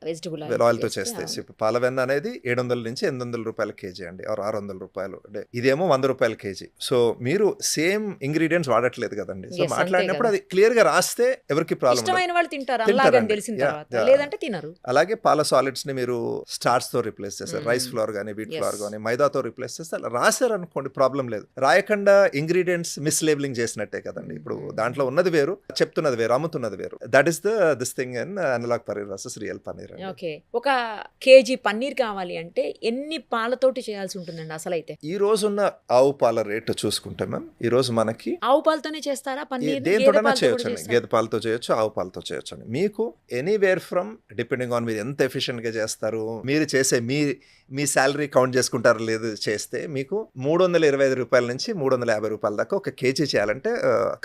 ఇప్పుడు పాల వెన్న అనేది 700 నుంచి 800 రూ. 500 కేజీ అండి, ఆర్ రూ. 600 అంటే ఇదేమో రూ. 100 కేజీ. సో మీరు సేమ్ ఇంగ్రీడియంట్స్ వాడట్లేదు కదండి. సో Yes, అంతే మాట్లాడినప్పుడు కదా. అది క్లియర్ గా రాస్తే ఎవరికి ప్రాబ్లం ఉండదు. ఇష్టమైన వాళ్ళు తింటారు తింటారండి. అలాగని తెలిసిన Yeah, తర్వాత, yeah. లేదంటే తినరు. అలాగే పాల సాలిడ్స్ ని మీరు స్టార్చ్ తో రిప్లేస్ చేస్తారు, రైస్ ఫ్లోర్ కానీ వీట్ Yes. ఫ్లోర్ కానీ మైదాతో రిప్లేస్ చేస్తే అలా రాశారు అనుకోండి, ప్రాబ్లం లేదు. రాయకుండా ఇంగ్రీడియంట్స్ మిస్లేబులింగ్ చేసినట్టే కదండి. ఇప్పుడు దాంట్లో ఉన్నది వేరు, చెప్తున్నది వేరు, అమ్ముతున్నది వేరు. That is this thing in analog paneer versus real paneer. Okay, ఒక కేజీ పన్నీర్ కావాలి అంటే ఎన్ని పాలతోటి చేయాల్సి ఉంటుందండి అసలైతే? ఈ రోజున్న ఆవు పాల రేటు చూసుకుంటే మ్యామ్, ఈ రోజు మనకి ఆవు పాలతోనే చేస్తారా పన్నీర్? దేంతోనైనా చేయొచ్చు అండి. గేదె పాలతో చేయొచ్చు, ఆవు పాలతో చేయొచ్చు అండి. మీకు ఎనీవేర్ ఫ్రమ్, డిపెండింగ్ ఆన్ మీరు ఎంత ఎఫిషియెంట్ గా చేస్తారు, మీరు చేసే మీ శాలరీ కౌంట్ చేసుకుంటారు లేదు చేస్తే, మీకు రూ. 325 నుంచి రూ. 350 దాకా ఒక కేజీ చేయాలంటే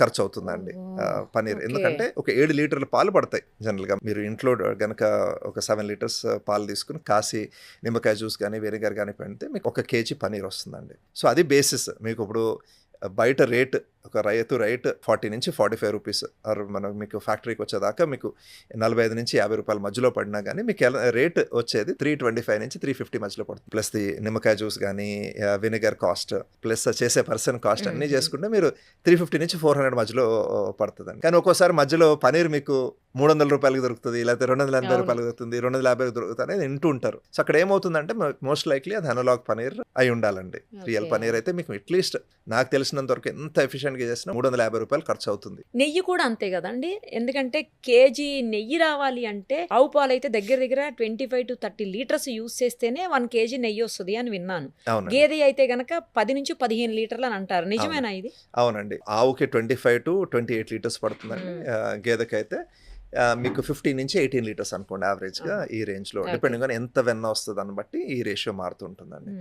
ఖర్చు అవుతుందండి పన్నీర్. Okay. ఎందుకంటే ఒక 7 లీటర్ల పాలు పడతాయి జనరల్ గా. మీరు ఇంట్లో గనక ఒక 7 లీటర్స్ పాలు తీసుకుని కాసి నిమ్మకాయ జ్యూస్ కానీ వెనిగర్ కానీ పెడితే మీకు ఒక కేజీ పన్నీర్ వస్తుందండి. సో అది బేసిస్. మీకు ఇప్పుడు బయట రేట్ ఒక రైతు రేట్ 40 నుంచి 45 రూపీస్, మనం మీకు ఫ్యాక్టరీకి వచ్చేదాకా మీకు 45 నుంచి 50 రూపాయల మధ్యలో పడినా కానీ మీకు రేట్ వచ్చేది 325 నుంచి 350 మధ్యలో పడుతుంది. ప్లస్ ది నిమ్మకాయ జ్యూస్ కానీ వినిగర్ కాస్ట్ ప్లస్ చేసే పర్సన్ కాస్ట్ అన్నీ చేసుకుంటే మీరు 350 నుంచి 400 మధ్యలో పడుతుందండి. కానీ ఒక్కోసారి మధ్యలో పనీర్ మీకు 300 రూపాయలకి దొరుకుతుంది, లేకపోతే 280 రూపాయలకి దొరుకుతుంది, 250 దొరుకుతుంది అనేది వింటూ ఉంటారు. సో అక్కడ ఏమవుతుందంటే మోస్ట్ లైక్లీ అది అనలాగ్ పనీర్ అయి ఉండాలండి. రియల్ పనీర్ అయితే మీకు అట్లీస్ట్ నాకు తెలిసినంత వరకు ఎంత ఎఫిషియెంట్ గా చేసినా 350 రూపాయలు ఖర్చు అవుతుంది. నెయ్యి కూడా అంతే కదండి, ఎందుకంటే కేజీ నెయ్యి రావాలి అంటే ఆవు పాలు అయితే దగ్గర 25 to 30 లీటర్స్ యూస్ చేస్తేనే 1 కేజీ నెయ్యి వస్తుంది అని విన్నాను. గేదె అయితే గనక 10 నుంచి 15 లీటర్లు అని అంటారు, నిజమేనా ఇది? అవునండి, ఆవుకి 25 to 28 లీటర్స్ పడుతుందండి. గేదెకి అయితే మీకు 15 నుంచి 18 లీటర్స్ అనుకోండి యావరేజ్ గా. ఈ రేంజ్ లో డిపెండింగ్ ఆన్ ఎంత వెన్న వస్తుంది దాన్ని బట్టి ఈ రేషియో మారుతుంటుందండి.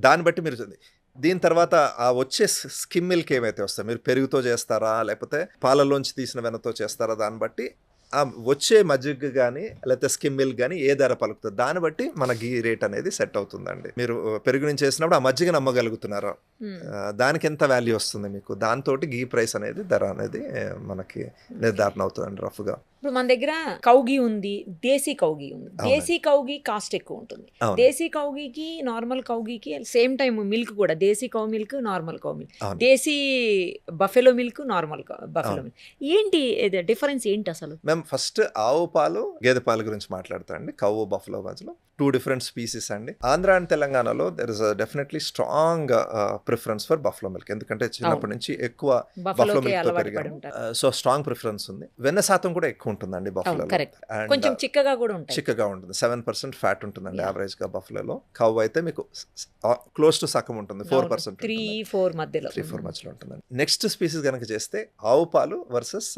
దాన్ని బట్టి మీరు దీని తర్వాత ఆ వచ్చే స్కిమ్ మిల్క్ ఏమైతే వస్తాయి, మీరు పెరుగుతో చేస్తారా లేకపోతే పాలలోంచి తీసిన వెన్నతో చేస్తారా, దాన్ని బట్టి ఆ వచ్చే మజ్జిగ కానీ లేకపోతే స్కిమ్ మిల్క్ కానీ ఏ ధర పలుకుతుంది దాన్ని బట్టి మన గీ రేట్ అనేది సెట్ అవుతుందండి. మీరు పెరుగు నుంచి చేసినప్పుడు ఆ మజ్జిగ నమ్మగలుగుతున్నారా, దానికి ఎంత వాల్యూ వస్తుంది మీకు, దాంతో గీ ప్రైస్ అనేది ధర అనేది మనకి నిర్ధారణ అవుతుందండి రఫ్గా. ఇప్పుడు మన దగ్గర కౌగి ఉంది, దేశీ కౌగి ఉంది. దేశీ కౌగి కాస్ట్ ఎక్కువ ఉంటుంది. దేశీ కౌగికి నార్మల్ కౌగికి సేమ్ టైం మిల్క్ కూడా desi cow milk, normal cow milk, desi buffalo milk, normal buffalo milk, ఏంటి డిఫరెన్స్ ఏంటి అసలు? మేము ఫస్ట్ ఆవు పాలు గేదె పాలు గురించి మాట్లాడతాం అండి. కౌ బఫెలో మధ్యలో 2 డిఫరెంట్ స్పీసీస్ అండి. ఆంధ్ర అండ్ తెలంగాణలో there is definitely strong preference for buffalo milk, ఎందుకంటే చిన్నప్పటి నుంచి ఎక్కువ బఫెలో మిల్క్ తో పెరిగాము. సో స్ట్రాంగ్ ప్రిఫరెన్స్ ఉంది. వెన్న శాతం కూడా ఎక్కువ ఉంటుందండి బఫెలో, కొంచెం చిక్కగా కూడా ఉంటుంది. చిక్కగా ఉంటుంది. 7% ఫ్యాట్ ఉంటుందండి యావరేజ్ గా బఫెలో. కౌ అయితే మీకు క్లోజ్ టు సగం ఉంటుంది, 4%, 3-4 మధ్యలో ఉంటుందండి. నెక్స్ట్ స్పీసీస్ కనుక చేస్తే ఆవు పాలు వర్సెస్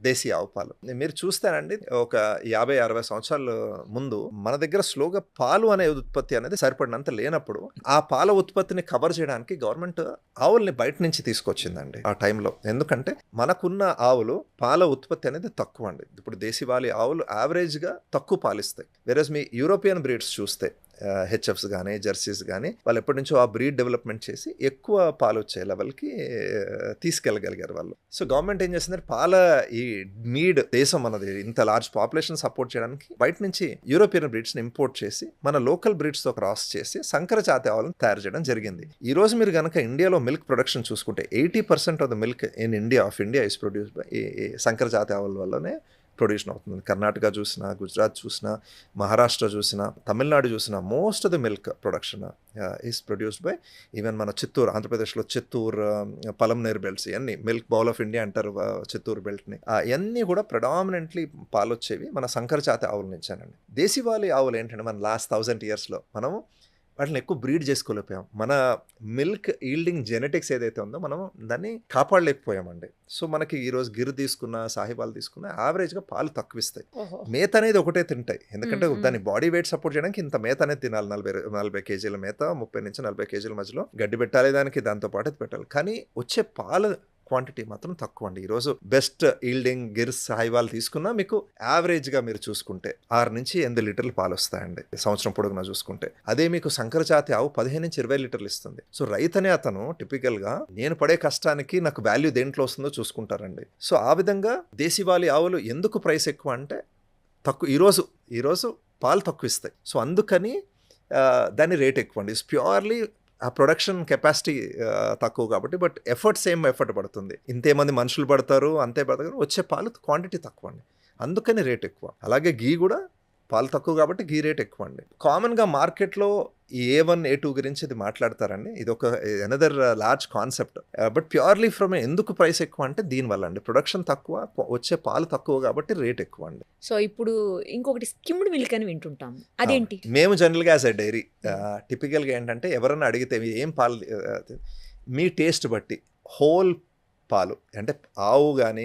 దేశీ ఆవు పాలు. మీరు చూస్తేనండి ఒక 50-60 సంవత్సరాల ముందు మన దగ్గర స్లోగా పాలు అనే ఉత్పత్తి అనేది సరిపడినంత లేనప్పుడు ఆ పాల ఉత్పత్తిని కవర్ చేయడానికి గవర్నమెంట్ ఆవుల్ని బయట నుంచి తీసుకొచ్చిందండి ఆ టైంలో. ఎందుకంటే మనకున్న ఆవులు పాల ఉత్పత్తి అనేది తక్కువ అండి. ఇప్పుడు దేశీవాలి ఆవులు యావరేజ్ గా తక్కువ పాలిస్తాయి. వేరేస్ మీ యూరోపియన్ బ్రీడ్స్ చూస్తే హెచ్ఎఫ్స్ కానీ జెర్సీస్ కానీ వాళ్ళు ఎప్పటి నుంచో ఆ బ్రీడ్ డెవలప్మెంట్ చేసి ఎక్కువ పాలు వచ్చే లెవెల్కి తీసుకెళ్ళగలిగారు వాళ్ళు. సో గవర్నమెంట్ ఏం చేసిందంటే పాల ఈ నీడ్ దేశం మనది ఇంత లార్జ్ పాపులేషన్ సపోర్ట్ చేయడానికి బయట నుంచి యూరోపియన్ బ్రీడ్స్ని ఇంపోర్ట్ చేసి మన లోకల్ బ్రీడ్స్తో క్రాస్ చేసి సంకర జాతి ఆవులను తయారు చేయడం జరిగింది. ఈ రోజు మీరు కనుక ఇండియాలో మిల్క్ ప్రొడక్షన్ చూసుకుంటే 80% of the milk in India is produce by ఈ సంకర జాతి ఆవుల వల్లనే ప్రొడ్యూషన్ అవుతుంది. కర్ణాటక చూసినా, గుజరాత్ చూసినా, మహారాష్ట్ర చూసినా, తమిళనాడు చూసినా most of the milk production is produced by even మన చిత్తూరు, ఆంధ్రప్రదేశ్లో చిత్తూరు, పలంనేరు బెల్ట్స్, ఇవన్నీ మిల్క్ బౌల్ ఆఫ్ ఇండియా అంటారు చిత్తూరు బెల్ట్ని. ఇవన్నీ కూడా ప్రెడామినెంట్లీ పాలు వచ్చేవి మన సంకర జాతి ఆవుల నుంచానండి. దేశీవాలి ఆవులు ఏంటంటే మన లాస్ట్ 1000 yearsలో మనము వాటిని ఎక్కువ బ్రీడ్ చేసుకోలేకపోయాం. మన మిల్క్ ఈల్డింగ్ జెనెటిక్స్ ఏదైతే ఉందో మనం దాన్ని కాపాడలేకపోయామండి. సో మనకి ఈరోజు గిర్ తీసుకున్నా, సాహివాల్ తీసుకున్నా యావరేజ్గా పాలు తక్కువ ఇస్తాయి. మేత అనేది ఒకటే తింటాయి, ఎందుకంటే దాని బాడీ వెయిట్ సపోర్ట్ చేయడానికి ఇంత మేత అనేది తినాలి. 40 కేజీల మేత, 30 నుంచి 40 కేజీల మధ్యలో గడ్డి పెట్టాలి, దానికి దాంతో పాటు అది పెట్టాలి. కానీ వచ్చే పాలు క్వాంటిటీ మాత్రం తక్కువ అండి. ఈరోజు బెస్ట్ ఈల్డింగ్ గిర్స్ హైవాల్ తీసుకున్నా మీకు యావరేజ్గా మీరు చూసుకుంటే 6 నుంచి 8 లీటర్లు పాలు వస్తాయండి సంవత్సరం పొడుగునా చూసుకుంటే. అదే మీకు సంకరజాతి ఆవు 15 నుంచి 20 లీటర్లు ఇస్తుంది. సో రైతనే అతను టిపికల్గా నేను పడే కష్టానికి నాకు వాల్యూ దేంట్లో వస్తుందో చూసుకుంటారండి. సో ఆ విధంగా దేశీవాలి ఆవులు ఎందుకు ప్రైస్ ఎక్కువ అంటే తక్కువ, ఈరోజు పాలు తక్కువ ఇస్తాయి. సో అందుకని దాని రేట్ ఎక్కువ అండి. ఇట్స్ ప్యూర్లీ ఆ ప్రొడక్షన్ కెపాసిటీ తక్కువ కాబట్టి, బట్ సేమ్ ఎఫర్ట్ పడుతుంది. ఇంతేమంది మనుషులు పడతారు, అంతే పడతారు, వచ్చే పాలు క్వాంటిటీ తక్కువ అండి, అందుకని రేట్ ఎక్కువ. అలాగే గీ కూడా పాలు తక్కువ కాబట్టి గీ రేట్ ఎక్కువ అండి. కామన్గా మార్కెట్లో ఈ A1 A2 గురించి ఇది మాట్లాడతారండి, ఇది ఒక another large concept. But purely from ఎందుకు ప్రైస్ ఎక్కువ అంటే దీనివల్ల అండి, ప్రొడక్షన్ తక్కువ, వచ్చే పాలు తక్కువ కాబట్టి రేట్ ఎక్కువ అండి. సో ఇప్పుడు ఇంకొకటి స్కిమ్డ్ మిల్క్ అని వింటుంటాం, అదేంటి? మేము జనరల్గా యాజ్ ఎ డైరీ టిపికల్గా ఏంటంటే ఎవరన్నా అడిగితే మీరు ఏం పాలు మీ టేస్ట్ బట్టి హోల్ పాలు అంటే ఆవు కానీ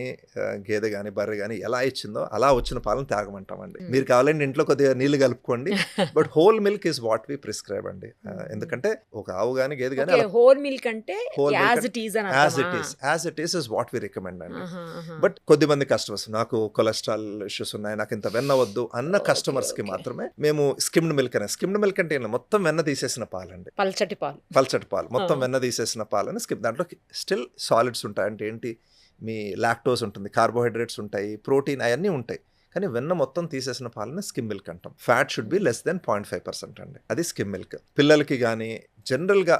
గేదె కానీ బర్రె కానీ ఎలా ఇచ్చిందో అలా వచ్చిన పాలను తాగమంటామండి. మీరు కావాలంటే ఇంట్లో కొద్దిగా నీళ్లు కలుపుకోండి, but whole milk is what we prescribe అండి. ఎందుకంటే ఒక ఆవు కానీ గేదె కానీ హోల్ మిల్క్ అంటే as it is is what we recommend అండి. బట్ కొద్దిమంది కస్టమర్స్ నాకు కొలెస్ట్రాల్ ఇష్యూస్ ఉన్నాయి, నాకు ఇంత వెన్న వద్దు అన్న కస్టమర్స్ కి మాత్రమే మేము స్కిమ్డ్ మిల్క్ మిల్క్ అంటే మొత్తం వెన్న తీసేసిన పాలండి, పల్చటి పాలు మొత్తం వెన్న తీసేసిన పాలని స్కిమ్. దాంట్లో స్టిల్ సాలిడ్స్ ఉంటాయి, అంటే ఏంటి, మీ లాక్టోస్ ఉంటుంది, కార్బోహైడ్రేట్స్ ఉంటాయి, ప్రోటీన్ అవన్నీ ఉంటాయి, కానీ వెన్న మొత్తం తీసేసిన పాలని స్కిమ్ మిల్క్ అంటాం. Fat should be less than 0.5% అండి, అది స్కిమ్ మిల్క్. పిల్లలకి కానీ జనరల్గా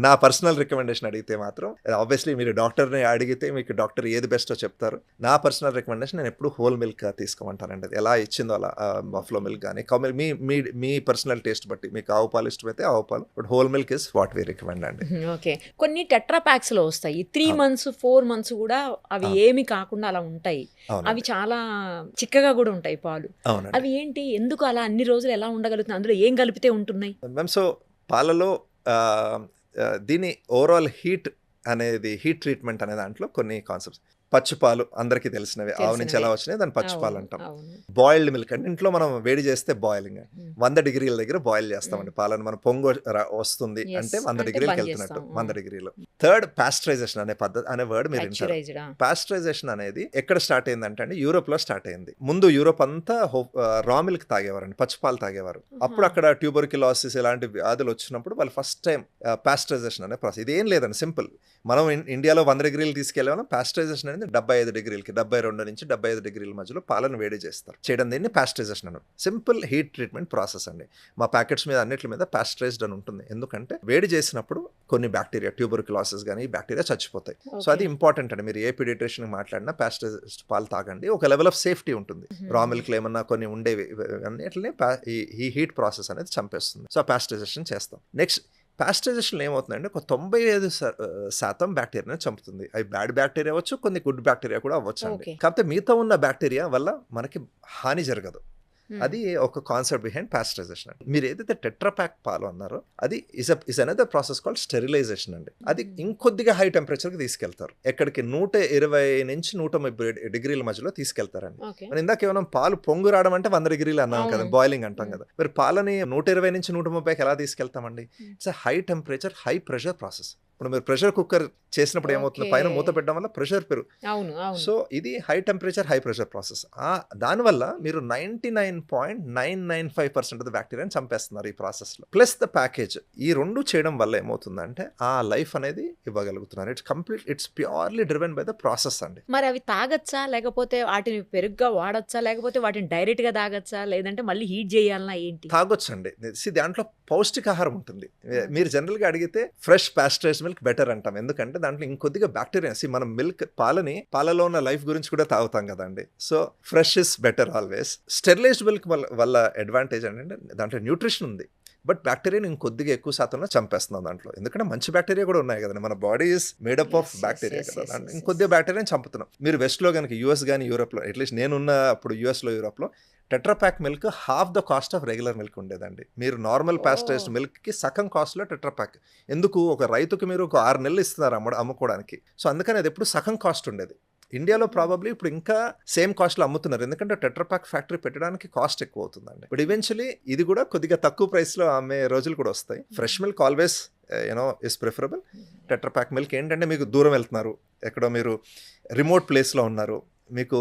నా పర్సనల్ రికమెండేషన్ అడిగితే మాత్రం, ఆబ్వియస్లీ మీరు డాక్టర్ని అడిగితే మీకు డాక్టర్ ఏది బెస్టో చెప్తారు. నా పర్సనల్ రికమెండేషన్ నేను ఎప్పుడు హోల్ మిల్క్ తీసుకోమంటానండి. అది ఎలా ఇచ్చిందో అలా, బఫ్లో మిల్క్ కానీ మీ పర్సనల్ టేస్ట్ బట్టి, మీకు ఆవు పాలు ఇష్టమైతే ఆవు పాలు, but whole milk is what we recommend అండి. ఓకే, కొన్ని టెట్రా ప్యాక్స్ లో వస్తాయి 3 months 4 months కూడా, అవి ఏమి కాకుండా అలా ఉంటాయి, అవి చాలా చిక్కగా కూడా ఉంటాయి పాలు. అవి ఏంటి, ఎందుకు అలా అన్ని రోజులు ఎలా ఉండగలుగుతుంది, అందులో ఏం కలిపితే ఉంటున్నాయి మ్యామ్? సో పాలలో దీని ఓవరాల్ హీట్ ట్రీట్మెంట్ అనే దాంట్లో కొన్ని కాన్సెప్ట్స్. పచ్చిపాలు అందరికీ తెలిసినవి, ఆవు నుంచి ఎలా వచ్చినాయి దాన్ని పచ్చిపాలు అంటాం. బాయిల్డ్ మిల్క్ అంటే ఇంట్లో మనం వేడి చేస్తే బాయిలింగ్ 100 degrees దగ్గర బాయిల్ చేస్తామండి పాలను. మనం పొంగు వస్తుంది అంటే 100 degrees వెళ్తున్నట్టు, 100 degrees. థర్డ్ పాస్టరైజేషన్ అనే వర్డ్ మీరు వింటారు. పాస్టరైజేషన్ అనేది ఎక్కడ స్టార్ట్ అయిందంటే అండి, యూరోప్ లో స్టార్ట్ అయింది. ముందు యూరోప్ అంతా రా మిల్క్ తాగేవారండి, పచ్చిపాలు తాగేవారు. అప్పుడు అక్కడ ట్యూబర్క్యులోసిస్ ఇలాంటి వ్యాధులు వచ్చినప్పుడు వాళ్ళు ఫస్ట్ టైం పాస్టరైజేషన్ అనే ప్రాసెస్. ఇదేం లేదండి, సింపుల్. మనం ఇండియాలో 100 degrees తీసుకెళ్ళాము, పాస్టరైజేషన్ అనేది 75 degrees 72 నుంచి 75 degrees మధ్యలో పాలను వేడి చేస్తారు. చేయడం దీన్ని పాస్టరైజేషన్ అన్నారు. సింపుల్ హీట్ ట్రీట్మెంట్ ప్రాసెస్ అండి. మా ప్యాకెట్స్ మీద అన్నిటి మీద పాస్టరైజ్డ్ అని ఉంటుంది, ఎందుకంటే వేడి చేసినప్పుడు కొన్ని బ్యాక్టీరియా, ట్యూబర్క్యులోసిస్ కానీ బ్యాక్టీరియా చచ్చిపోతాయి. సో అది ఇంపార్టెంట్ అండి. మీరు ఏ పీడియాట్రిషియన్ మాట్లాడినా పాస్టరైజ్డ్ పాలు తాగండి, ఒక లెవెల్ ఆఫ్ సేఫ్టీ ఉంటుంది. రా మిల్క్లో ఏమన్నా కొన్ని ఉండేవి అన్నిటిని ఈ హీట్ ప్రాసెస్ అనేది చంపేస్తుంది. సో పాస్టరైజేషన్ చేస్తాం. నెక్స్ట్ పాస్టరైజేషన్లో ఏమవుతుందంటే ఒక 95% బ్యాక్టీరియాని చంపుతుంది. అవి బ్యాడ్ బ్యాక్టీరియా అవ్వచ్చు, కొన్ని గుడ్ బ్యాక్టీరియా కూడా అవ్వచ్చు అండి. కాకపోతే మిగతా ఉన్న బ్యాక్టీరియా వల్ల మనకి హాని జరగదు. అది ఒక కాన్సెప్ట్ బిహైండ్ పాస్టరైజేషన్. మీరు ఏదైతే టెట్రాప్యాక్ పాలు అన్నారో అది is another process called sterilization అండి. అది ఇంకొద్దిగా హై టెంపరేచర్కి తీసుకెళ్తారు. ఎక్కడికి 120 నుంచి 130 degrees మధ్యలో తీసుకెళ్తారండి. మనం ఇందాక ఏమైనా పాలు పొంగు రావడం అంటే 100 degrees అన్నాం కదా, బాయిలింగ్ అంటాం కదా. మరి పాలని 120 నుంచి 130కి ఎలా తీసుకెళ్తామండి? It's high temperature high pressure process. ఇప్పుడు మీరు ప్రెషర్ కుక్కర్ చేసినప్పుడు ఏమవుతుంది, పైన మూత పెట్టడం వల్ల ప్రెషర్ సో ఇది high temperature high pressure process. దానివల్ల మీరు 99.995% ఆఫ్ ద బ్యాక్టీరియాని చంపేస్తున్నారు ఈ ప్రాసెస్లో. ప్లస్ ద ప్యాకేజ్, ఈ రెండు చేయడం వల్ల ఏమవుతుందంటే ఆ లైఫ్ అనేది ఇవ్వగలుగుతున్నారు. It's purely driven by the process అండి. మరి అవి తాగొచ్చా, లేకపోతే వాటిని పెరుగుగా వాడొచ్చా, లేకపోతే వాటిని డైరెక్ట్ గా తాగొచ్చా, లేదంటే మళ్ళీ హీట్ చేయాలన్నా ఏంటి? తాగొచ్చండి. దాంట్లో పౌష్టికాహారం ఉంటుంది. మీరు జనరల్ గా అడిగితే ఫ్రెష్ పాస్టరైజ్ మిల్క్ బెటర్ అంటాం, ఎందుకంటే దాంట్లో ఇంకొద్దిగా బ్యాక్టీరియా, మనం మిల్క్ పాలలో ఉన్న లైఫ్ గురించి కూడా తాగుతాం కదండి. So fresh is better always. Sterilised milk వల్ల అడ్వాంటేజ్ ఏంటంటే దాంట్లో న్యూట్రిషన్ ఉంది, బట్ బ్యాక్టీరియాని ఇంకొద్దిగా ఎక్కువ శాతంలో చంపేస్తున్నాం దాంట్లో. ఎందుకంటే మంచి బ్యాక్టీరియా కూడా ఉన్నాయి కదండి, మన body is made up of bacteria కదా. ఇంకొద్దిగా బ్యాక్టీరియాని చంపుతున్నాం. మీరు వెస్ట్లో కనుక యూఎస్ కానీ యూరోప్లో, అట్లీస్ట్ నేనున్న అప్పుడు యూఎస్లో యూరోప్లో Tetra Pak milk half the cost of regular milk ఉండేదండి. మీరు నార్మల్ పాస్టరైజ్డ్ మిల్క్కి సగం కాస్ట్లో టెట్రాప్యాక్. ఎందుకు, ఒక రైతుకి మీరు ఒక 6 నెలలు ఇస్తున్నారు అమ్ముకోవడానికి. సో అందుకని అది ఎప్పుడు సగం కాస్ట్ ఉండేది. ఇండియాలో ప్రాబబ్లీ ఇప్పుడు ఇంకా సేమ్ కాస్ట్లో అమ్ముతున్నారు, ఎందుకంటే టెట్రాప్యాక్ ఫ్యాక్టరీ పెట్టడానికి కాస్ట్ ఎక్కువ అవుతుందండి. బట్ ఈవెన్చువలీ ఇది కూడా కొద్దిగా తక్కువ ప్రైస్లో అమ్మే రోజులు కూడా వస్తాయి. Fresh milk always is preferable. Tetra Pak milk ఏంటంటే మీకు దూరం వెళ్తున్నారు, ఎక్కడో మీరు రిమోట్ ప్లేస్లో ఉన్నారు, మీకు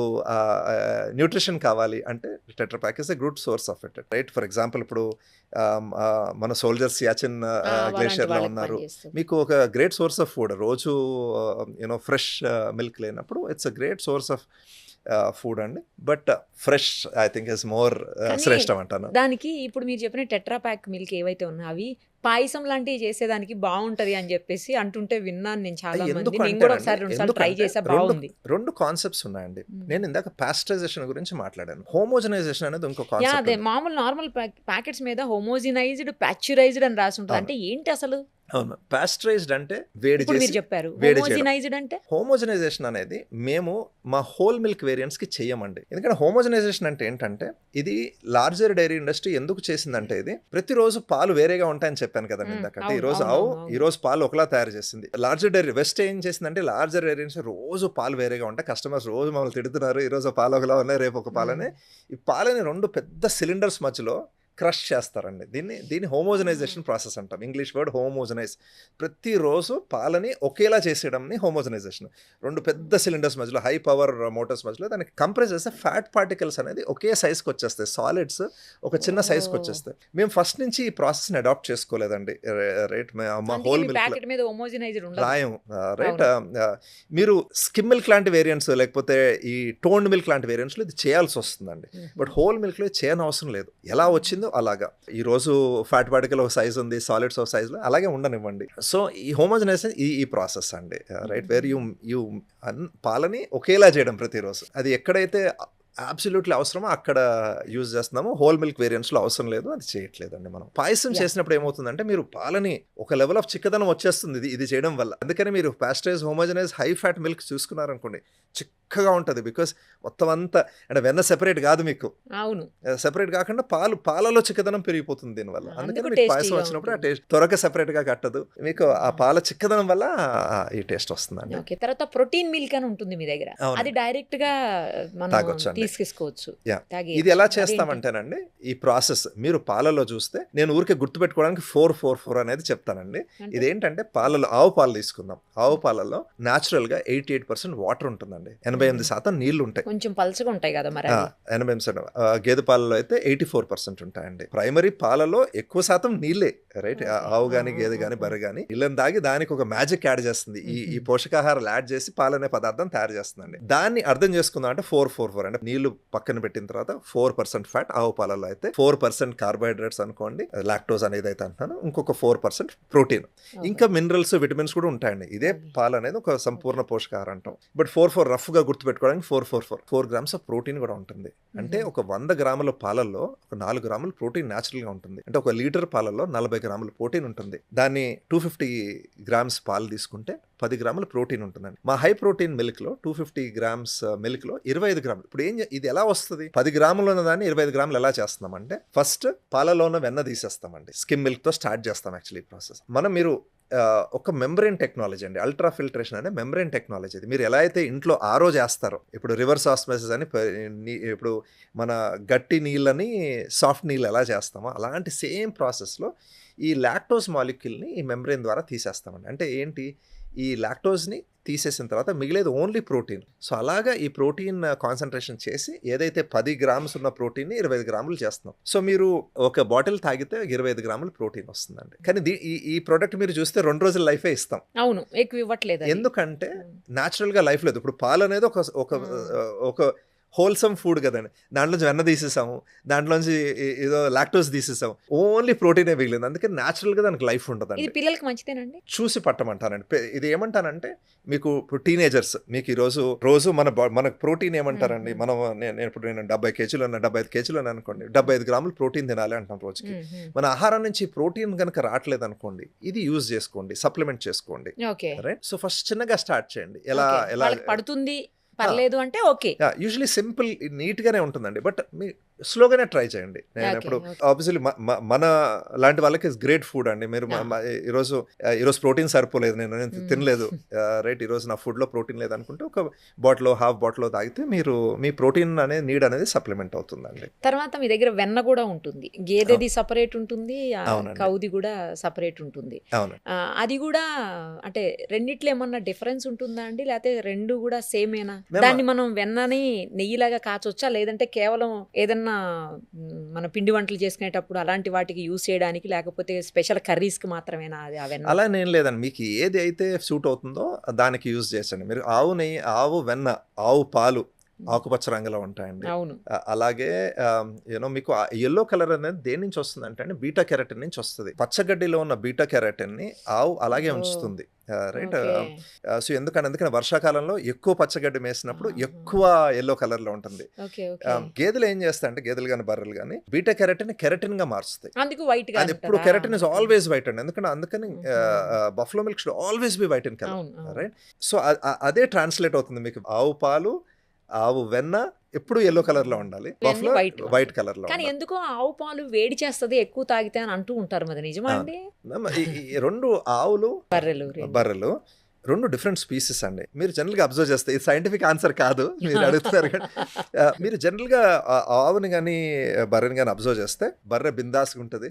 న్యూట్రిషన్ కావాలి అంటే Tetra Pak is a good source of it, right? For example ఇప్పుడు మన సోల్జర్స్ సియాచిన్ గ్లేషియర్లో ఉన్నారు, మీకు ఒక గ్రేట్ సోర్స్ ఆఫ్ ఫుడ్. రోజు ఫ్రెష్ మిల్క్ లేనప్పుడు it's a great source of food అండి. But fresh I think is more కానీ శ్రేష్టం అంటాను. దానికి ఇప్పుడు మీరు చెప్పిన టెట్రా ప్యాక్ మిల్క్ ఏవైతే ఉన్నాయో అవి పాయసం లాంటివి చేసేదానికి బాగుంటది అని చెప్పేసి అంటుంటే విన్నాను నేను చాలా మంది. ఎందుకు నేను కూడా అంటేనండి, ఒకసారి 2 సార్లు ట్రై ఎందుకంటే చేసా, బాగుంది. రెండు కాన్సెప్ట్స్ ఉన్నాయండి. నేను ఇందాక పాస్టరైజేషన్ గురించి మాట్లాడాను. హోమోజనైజేషన్ అనేది ఇంకో యా, అదే కాన్సెప్ట్. మామూలు నార్మల్ ప్యాకెట్స్ మీద హోమోజినైజ్డ్ ప్యాచ్యురైజ్డ్ అని రాసి ఉంటుంది. అవును. అంటే ఏంటి అసలు? అవును, పాస్టరైజ్డ్ అంటే వేడి ఇప్పుడు మీరు చేసి చెప్పారు వేడి చేయడం. హోమోజినైజ్డ్ అంటే హోమోజనైజేషన్ అనేది మేము మా హోల్ మిల్క్ వేరియంట్స్ కి చెయ్యమండి. ఎందుకంటే హోమోజనైజేషన్ అంటే ఏంటంటే ఇది లార్జర్ డైరీ ఇండస్ట్రీ ఎందుకు చేసిందంటే ఇది ప్రతిరోజు పాలు వేరేగా ఉంటాయని చెప్పాను కదండి ఇందాక. అంటే ఈ రోజు ఆవు ఈ రోజు పాలు ఒకలా తయారు చేసింది. లార్జర్ డైరీ వెస్ట్ ఏం చేసిందంటే లార్జర్ డైరీ రోజు పాలు వేరేగా ఉంటాయి. కస్టమర్స్ రోజు మమ్మల్ని తిడుతున్నారు, ఈ రోజు పాలు ఒకలా ఉన్నాయి, రేపు ఒక పాలని. ఈ పాలని 2 పెద్ద సిలిండర్స్ మధ్యలో క్రష్ చేస్తారండి. దీన్ని హోమోజనైజేషన్ ప్రాసెస్ అంటాం. English word homogenize. ప్రతిరోజు పాలని ఒకేలా చేసేయడంని హోమోజనైజేషన్. 2 పెద్ద సిలిండర్స్ మధ్యలో హై పవర్ మోటార్స్ మధ్యలో దానికి కంప్రెస్ చేస్తే ఫ్యాట్ పార్టికల్స్ అనేది ఒకే సైజ్కి వచ్చేస్తాయి. సాలిడ్స్ ఒక చిన్న సైజ్కి వచ్చేస్తాయి. మేము ఫస్ట్ నుంచి ఈ ప్రాసెస్ని అడాప్ట్ చేసుకోలేదండి. రైట్, మా హోల్ మిల్క్ ప్యాకెట్ మీద హోమోజినైజ్డ్ ఉండదు. రాయం. రైట్, మీరు స్కిమ్ మిల్క్ లాంటి వేరియంట్స్ లేకపోతే ఈ టోన్డ్ మిల్క్ లాంటి వేరియంట్స్లో ఇది చేయాల్సి వస్తుందండి. బట్ హోల్ మిల్క్లో చేయని అవసరం లేదు. ఎలా వచ్చిందో అలాగా ఈ రోజు ఫ్యాట్ పార్టికల్ ఒక సైజ్ ఉంది, సాలిడ్స్ ఒక సైజ్ లో అలాగే ఉండనివ్వండి. సో ఈ హోమోజనైజేషన్ ఈ ప్రాసెస్ అండి. రైట్, వేర్ యూ పాలని ఒకేలా చేయడం ప్రతిరోజు. అది ఎక్కడైతే అబ్సల్యూట్లీ అవసరమో అక్కడ యూజ్ చేస్తున్నాము. హోల్ మిల్క్ వేరియంట్స్లో అవసరం లేదు, అది చేయట్లేదండి. మనం పాయసం చేసినప్పుడు ఏమవుతుందంటే మీరు పాలని ఒక లెవెల్ ఆఫ్ చిక్కదనం వచ్చేస్తుంది ఇది చేయడం వల్ల. అందుకని మీరు పాస్టరైజ్ హోమోజనైజ్ హై ఫ్యాట్ మిల్క్ చూసుకున్నారనుకోండి చిక్కగా ఉంటుంది. బికాస్ మొత్తం అంతా అంటే వెన్న సెపరేట్ కాదు మీకు. అవును, సెపరేట్ కాకుండా పాలలో చిక్కదనం పెరిగిపోతుంది దీనివల్ల. అందుకని మీకు పాయసం వచ్చినప్పుడు ఆ టేస్ట్ త్వరగా సెపరేట్ గా కట్టదు మీకు. ఆ పాల చిక్కదనం వల్ల ఈ టేస్ట్ వస్తుందండి. ఓకే. తర్వాత ప్రోటీన్ మిల్క్ అని ఉంటుంది మీ దగ్గర. అది డైరెక్ట్ గా మనం తాగొచ్చండి, తీసుకోవచ్చు. ఇది ఎలా చేస్తామంటేనండి ఈ ప్రాసెస్ మీరు పాలలో చూస్తే నేను ఊరికే గుర్తుపెట్టుకోవడానికి 444 అనేది చెప్తానండి. ఇదేంటంటే పాలలో ఆవు పాలు తీసుకుందాం. ఆవు పాలలో న్యాచురల్ గా 88% వాటర్ ఉంటుందండి, 88% నీళ్లు ఉంటాయి. కొంచెం పల్చగా ఉంటాయి కదా మరి. 88%. గేదె పాలలో అయితే 84% ఉంటాయండి. ప్రైమరీ పాలలో ఎక్కువ శాతం నీళ్ళే. రైట్, ఆవు గాని గేదె గాని బర్రె గాని నీళ్ళని దాగి దానికి ఒక మ్యాజిక్ యాడ్ చేస్తుంది. ఈ పోషకాహారాలు యాడ్ చేసి పాలనే పదార్థం తయారు చేస్తుందండి. దాన్ని అర్థం చేసుకుందాం అంటే 444 అంటే నీళ్లు పక్కన పెట్టిన తర్వాత 4% ఫ్యాట్ ఆవు పాలలో అయితే 4% కార్బోహైడ్రేట్స్ అనుకోండి, లాక్టోజ్ అనేది అయితే అంటున్నాను, ఇంకొక 4% ప్రోటీన్, ఇంకా మినరల్స్ విటమిన్స్ కూడా ఉంటాయండి. ఇదే పాలు అనేది ఒక సంపూర్ణ పోషకాహారం అంటాం. బట్ 44 రఫ్ గా గుర్తుపెట్టుకోవడానికి 4 గ్రామ్స్ ఆఫ్ ప్రోటీన్ కూడా ఉంటుంది. అంటే ఒక 100 గ్రాముల పాలల్లో ఒక 4 గ్రాముల ప్రోటీన్ న్యాచురల్ గా ఉంటుంది. అంటే ఒక లీటర్ పాలలో 40 గ్రాముల ప్రోటీన్ ఉంటుంది. దాన్ని 250 గ్రామ్స్ పాలు తీసుకుంటే 10 గ్రాముల ప్రోటీన్ ఉంటుందండి. మా హై ప్రోటీన్ మిల్క్ లో 250 గ్రామ్స్ మిల్క్ లో 25 గ్రాములు. ఇప్పుడు ఇది ఎలా వస్తుంది? 10 గ్రాములు ఉన్న దాన్ని 25 గ్రాములు ఎలా చేస్తున్నామంటే ఫస్ట్ పాలలో ఉన్న వెన్న తీసేస్తామండి. స్కిమ్ మిల్క్ తో స్టార్ట్ చేస్తాం యాక్చువల్లీ ప్రాసెస్. మీరు ఒక మెంబ్రెయిన్ టెక్నాలజీ అండి, అల్ట్రా ఫిల్టరేషన్ అనే మెంబ్రెయిన్ టెక్నాలజీ. ఇది మీరు ఎలా అయితే ఇంట్లో ఆరో చేస్తారో, ఇప్పుడు రివర్స్ ఆస్మోసిస్ అని ఇప్పుడు మన గట్టి నీళ్ళని సాఫ్ట్ నీళ్ళు ఎలా చేస్తామో అలాంటి సేమ్ ప్రాసెస్లో ఈ లాక్టోజ్ మాలిక్యూల్ని ఈ మెంబ్రెయిన్ ద్వారా తీసేస్తామండి. అంటే ఏంటి, ఈ లాక్టోజ్ని తీసేసిన తర్వాత మిగిలేదు ఓన్లీ ప్రోటీన్. సో అలాగా ఈ ప్రోటీన్ కాన్సన్ట్రేషన్ చేసి ఏదైతే 10 గ్రామ్స్ ఉన్న ప్రోటీన్ని 25 గ్రాములు చేస్తున్నాం. సో మీరు ఒక బాటిల్ తాగితే 25 గ్రాములు ప్రోటీన్ వస్తుందండి. కానీ ఈ ప్రోడక్ట్ మీరు చూస్తే 2 రోజుల లైఫే ఇస్తాం. అవును, ఎక్కువ ఇవ్వట్లేదు. ఎందుకంటే న్యాచురల్ గా లైఫ్ లేదు. ఇప్పుడు పాలు అనేది ఒక హోల్సమ్ ఫుడ్ కదండి. దాంట్లోంచి వెన్న తీసేసాము, దాంట్లోంచి ఏదో లాక్టోజ్ తీసేసాము, ఓన్లీ ప్రోటీనే మిగిలింది. అందుకే న్యాచురల్ గా దానికి లైఫ్ ఉంటుందండి. ఇది పిల్లలకి మంచిదేనండి. చూసి పట్టమంటానండి. ఇది ఏమంటానంటే మీకు ఇప్పుడు టీనేజర్స్ మీకు రోజు మనకు ప్రోటీన్ ఏమంటారండి, నేను 70 కేజీలు 75 కేజీలు అనుకోండి, 75 గ్రాములు ప్రోటీన్ తినాలి అంటాం రోజుకి. మన ఆహారం నుంచి ప్రోటీన్ కనుక రావట్లేదు అనుకోండి, ఇది యూజ్ చేసుకోండి, సప్లిమెంట్ చేసుకోండి. రైట్, సో ఫస్ట్ చిన్నగా స్టార్ట్ చేయండి. ఎలా పడుతుంది పర్లేదు అంటే ఓకే. యూజువలీ సింపుల్ నీట్ గానే ఉంటుందండి. బట్ మీ స్లోగానే ట్రై చేయండి. నేను ఇప్పుడు ఆబ్వియస్లీ మన లాంటి వాళ్ళకి గ్రేట్ ఫుడ్ అండి. మీరు ఈరోజు ప్రోటీన్ సరిపోలేదు, నేను తినలేదు, రైట్, ఈరోజు నా ఫుడ్ లో ప్రోటీన్ లేదు అనుకుంటే ఒక హాఫ్ బాటిల్ తాగితే మీ ప్రోటీన్ అనేది నీడ్ అనేది సప్లిమెంట్ అవుతుందండి. తర్వాత మీ దగ్గర వెన్న కూడా ఉంటుంది, గేదెది సపరేట్ ఉంటుంది, కౌది కూడా సపరేట్ ఉంటుంది. అది కూడా అంటే రెండిట్లో ఏమన్నా డిఫరెన్స్ ఉంటుందా అండి, లేకపోతే రెండు కూడా సేమేనా? దాన్ని మనం వెన్నని నెయ్యిలాగా కాచొచ్చా, లేదంటే కేవలం ఏదన్నా మన పిండి వంటలు చేసుకునేటప్పుడు అలాంటి వాటికి యూజ్ చేయడానికి, లేకపోతే స్పెషల్ కర్రీస్ కి మాత్రమేనా అది ఆ వెన్న? అలా నేను లేదండి, మీకు ఏది అయితే సూట్ అవుతుందో దానికి యూజ్ చేసండి. మీరు ఆవు నెయ్యి, ఆవు వెన్న, ఆవు పాలు ఆకుపచ్చ రంగులో ఉంటాయండి. అవును. అలాగే యూనో మీకు ఎల్లో కలర్ అనేది దేని నుంచి వస్తుంది అంటే బీటా కెరటిన్ నుంచి వస్తుంది. పచ్చగడ్డిలో ఉన్న బీటా కెరటిన్ ని ఆవు అలాగే ఉంచుతుంది. రైట్. సో ఎందుకని వర్షాకాలంలో ఎక్కువ పచ్చగడ్డి మేసినప్పుడు ఎక్కువ ఎల్లో కలర్ లో ఉంటుంది. గేదెలు ఏం చేస్తాయంటే గేదెలు కానీ బర్రెలు కానీ బీటా కెరటిన్ గా మారుస్తాయి. అది ఎప్పుడు కెరటిన్ ఇస్ ఆల్వేస్ వైట్ అండి. అందుకని buffalo milk should always be white in colour. Right. So అదే ట్రాన్స్లేట్ అవుతుంది మీకు. ఆవు పాలు, ఆవు వెన్న ఎప్పుడు ఎల్లో కలర్ లో ఉండాలి, బఫ్లో వైట్ కలర్ లో. కానీ ఎందుకో ఆవు పాలు వేడి చేస్తుంది ఎక్కువ తాగితే అని అంటూ ఉంటారు. మరి నిజమా అండి? ఈ రెండు ఆవులు బర్రెలు రెండు డిఫరెంట్ స్పీసెస్ అండి. మీరు జనరల్గా అబ్జర్వ్ చేస్తే ఇది సైంటిఫిక్ ఆన్సర్ కాదు, మీరు అడుగుతారు కానీ మీరు జనరల్గా ఆవుని కానీ బర్రెని కానీ అబ్జర్వ్ చేస్తే బర్రె బిందాస్గా ఉంటుంది,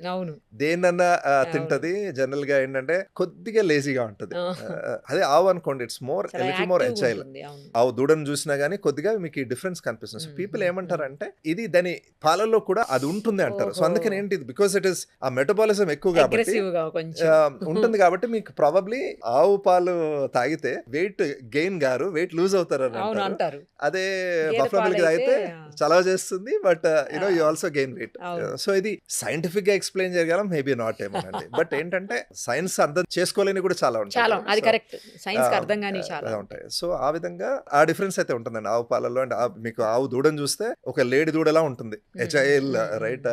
దేన్నన్నా తింటది. జనరల్గా ఏంటంటే కొద్దిగా లేజీగా ఉంటుంది. అదే ఆవు అనుకోండి ఇట్స్ లిటిల్ మోర్ ఎజైల్. ఆవు దూడను చూసినా కానీ కొద్దిగా మీకు ఈ డిఫరెన్స్ కనిపిస్తుంది. సో పీపుల్ ఏమంటారంటే ఇది దాని పాలల్లో కూడా అది ఉంటుంది అంటారు. సో అందుకని ఏంటి, బికాస్ ఇట్ ఇస్ ఆ మెటబాలిజం ఎక్కువ కాబట్టి ఉంటుంది కాబట్టి మీకు ప్రాబబ్లీ ఆవు పాలు తాగితే వెయిట్ గెయిన్ గారు వెయిట్ లూజ్ అవుతారు అని అంటారు. అదే బఫ్లో మిల్క్ తాగితే చలవ చేస్తుంది, but you know you also gain weight. So ఇది సైంటిఫిక్ గా ఎక్స్ప్లెయిన్ చేయగలం, మేబీ నాట్ ఏమోనండి. బట్ ఏంటంటే సైన్స్ అర్థం చేసుకోలేని కూడా చాలా ఉంటాయి. సో ఆ విధంగా ఆ డిఫరెన్స్ అయితే ఉంటుందండి ఆవు పాలలో. అండ్ మీకు ఆవు దూడను చూస్తే ఒక లేడీ దూడలా ఉంటుంది, ఎజైల్. రైట్.